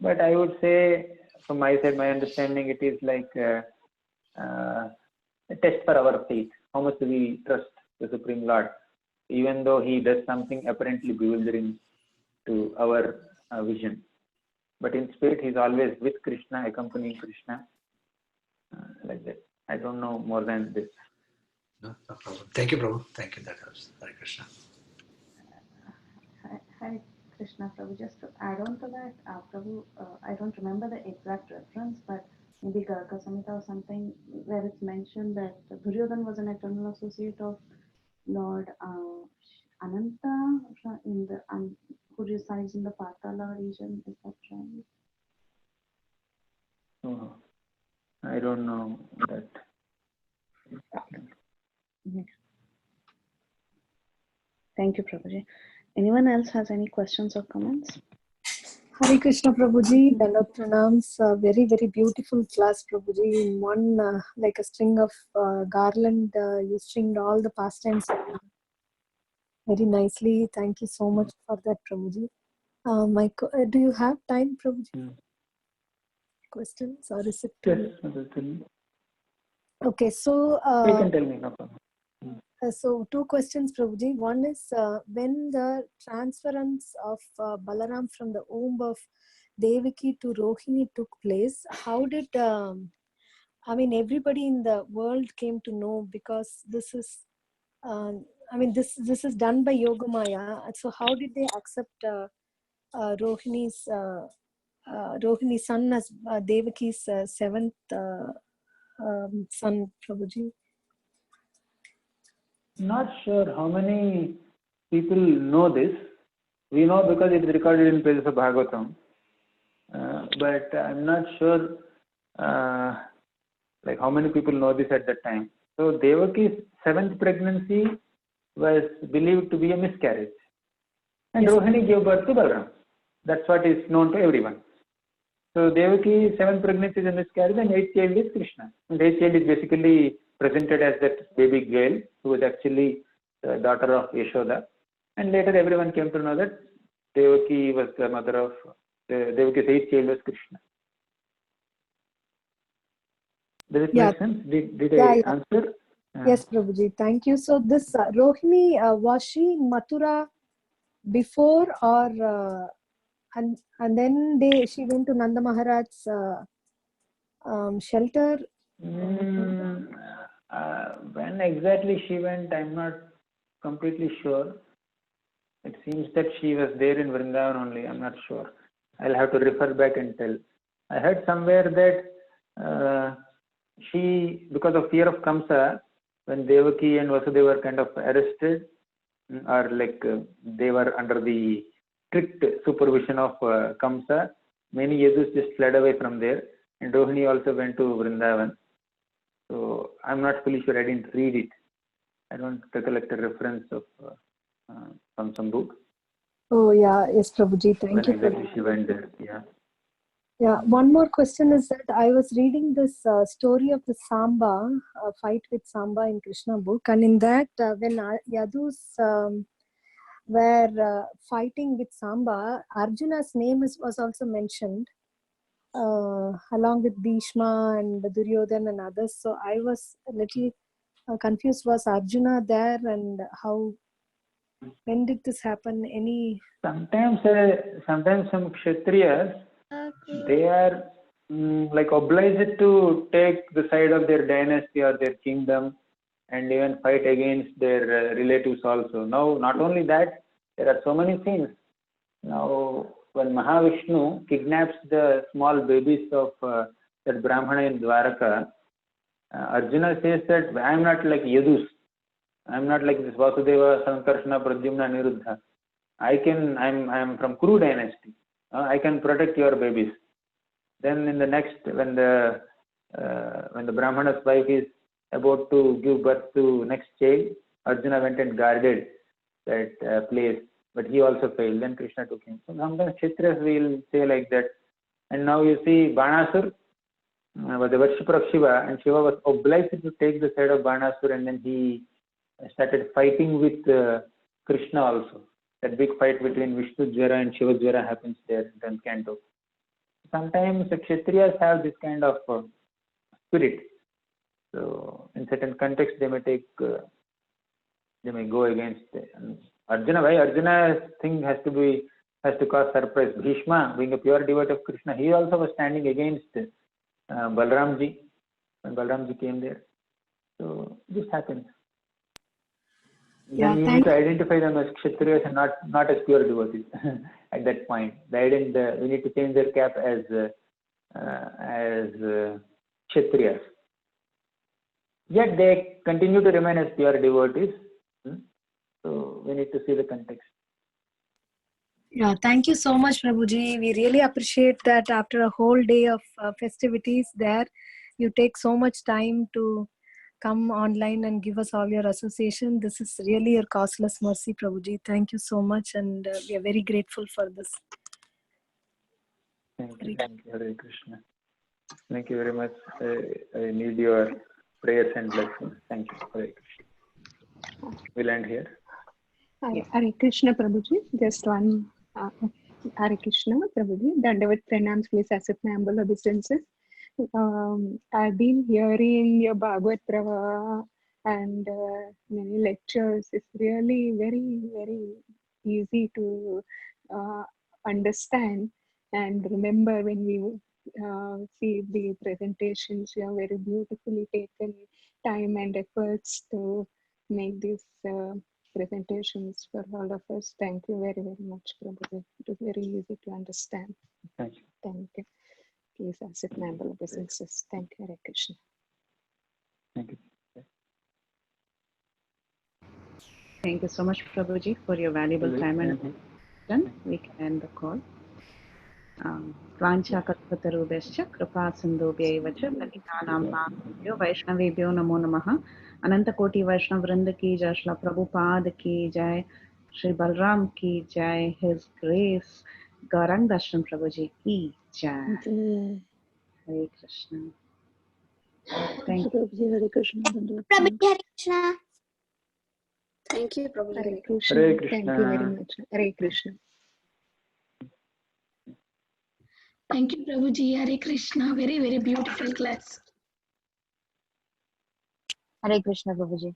But I would say, from my side, my understanding, it is like a test for our faith. How much do we trust the Supreme Lord, even though he does something apparently bewildering to our vision. But in spirit, he's always with Krishna, accompanying Krishna, like that. I don't know more than this. No problem. Thank you, Prabhu. Thank you. That helps. Hare Krishna. Hare Krishna, Prabhu. Just to add on to that, Prabhu, I don't remember the exact reference, but maybe Garga Samhita or something, where it's mentioned that Duryodhana was an eternal associate of Lord Ananta, in the who resides in the Patala region. Is that right? Oh, I don't know that. Thank you, Prabhuji. Anyone else has any questions or comments? Hare Krishna Prabhuji, Dandavat Pranams. Very, very beautiful class, Prabhuji. In one, like a string of garland, you stringed all the pastimes very nicely. Thank you so much for that, Prabhuji. Do you have time, Prabhuji? Questions, or is it? Yes, Madhusudhan. Okay, so You can tell me, no problem. so two questions, Prabhuji. One is when the transference of Balaram from the womb of Devaki to Rohini took place, how did I mean everybody in the world came to know, because this is I mean this is done by Yogamaya. So how did they accept Rohini's son as Devaki's seventh son, Prabhuji? Not sure how many people know this. We know because it is recorded in pages of Bhagavatam. But I'm not sure like how many people know this at that time. So Devaki's seventh pregnancy was believed to be a miscarriage. And Yes. Rohini gave birth to Balaram. That's what is known to everyone. So Devaki's seventh pregnancy is a miscarriage, and eighth child is Krishna. And eighth child is basically presented as that baby girl who was actually the daughter of Yashoda. And later everyone came to know that Devaki was the mother of Devaki's eighth child was Krishna. Does it make sense? Did I answer? Yes, Prabhuji. Thank you. So this Rohini, was she in Mathura before, or and then she went to Nanda Maharaj's shelter? When exactly she went, I'm not completely sure. It seems that she was there in Vrindavan only. I'm not sure. I'll have to refer back and tell. I heard somewhere that she, because of fear of Kamsa, when Devaki and Vasudeva were kind of arrested, or like they were under the strict supervision of Kamsa, many Yadus just fled away from there, and Rohini also went to Vrindavan. So I'm not fully sure. I didn't read it. I don't recollect a reference of from some book. Oh yeah, yes, Prabhuji. Thank When you. exactly she went there. Yeah. Yeah, one more question is that I was reading this story of the Samba, fight with Samba in Krishna book, and in that when Yadus were fighting with Samba, Arjuna's name was also mentioned along with Bhishma and Duryodhan and others. So I was a little confused. Was Arjuna there, and how? When did this happen? Any? Sometimes some Kshatriyas, they are like obliged to take the side of their dynasty or their kingdom and even fight against their relatives also. Now, not only that, there are so many things. Now, when Mahavishnu kidnaps the small babies of that Brahmana in Dwaraka, Arjuna says that I am not like Yadus. I am not like this Vasudeva, Sankarshana, Pradyumna, Niruddha. I am from Kuru dynasty. I can protect your babies. Then in the next, when the Brahmana's wife is about to give birth to next child, Arjuna went and guarded that place, but he also failed. Then Krishna took him. So sometimes Kshatriyas will say like that. And now you see Banasur was the worshipper of Shiva, and Shiva was obliged to take the side of Banasur, and then he started fighting with Krishna also. That big fight between Vishnu Jwara and Shiva Jwara happens there in 10th canto. Sometimes the Kshatriyas have this kind of spirit. So in certain contexts they may take, they may go against Arjuna. Why Arjuna's thing has to cause surprise. Bhishma, being a pure devotee of Krishna, he also was standing against Balramji when Balramji came there. So this happens. Yeah, then you need to identify them as Kshatriyas and not as pure devotees at that point. We need to change their cap as Kshatriyas. Yet they continue to remain as pure devotees. So we need to see the context. Yeah, thank you so much, Prabhuji. We really appreciate that after a whole day of festivities there, you take so much time to come online and give us all your association. This is really your causeless mercy, Prabhuji. Thank you so much, and we are very grateful for this. Thank you, Hare Krishna. Thank you very much. I need your prayers and blessings. Thank you, Hare Krishna. We'll end here. Hare Krishna, Prabhuji. Just one. Hare Krishna, Prabhuji. Dandavat pranams, please accept my humble obeisances. I've been hearing your Bhagavad Prava and many lectures. It's really very, very easy to understand and remember when we see the presentations. You have very beautifully taken time and efforts to make these presentations for all of us. Thank you very, very much, Prabhuji. It was very easy to understand. Thank you. Thank you. Please accept my humble obeisances. Thank you, Hare Krishna. Thank you. Thank you so much, Prabhuji, for your valuable time and attention. We can end the call. Vancha kalpatarubhyascha kripa sindhubhyaiva cha patitanam pavebhyo vaishnavebhyo namo namaha. Ananta Koti Vaishnav Vrinda ki jai, Shri Prabhupada ki jai, Shri Balram ki jai, His Grace Gaurang Darshan Prabhuji ki jai. Hare Krishna. Thank you. Hare Krishna. Prabhuji, Hare Krishna. Thank you, Prabhuji. Hare Krishna. Hare Thank you Krishna. very much. Hare Krishna. Thank you, Prabhuji. Hare Krishna. Very, very beautiful class. Hare Krishna, Prabhuji.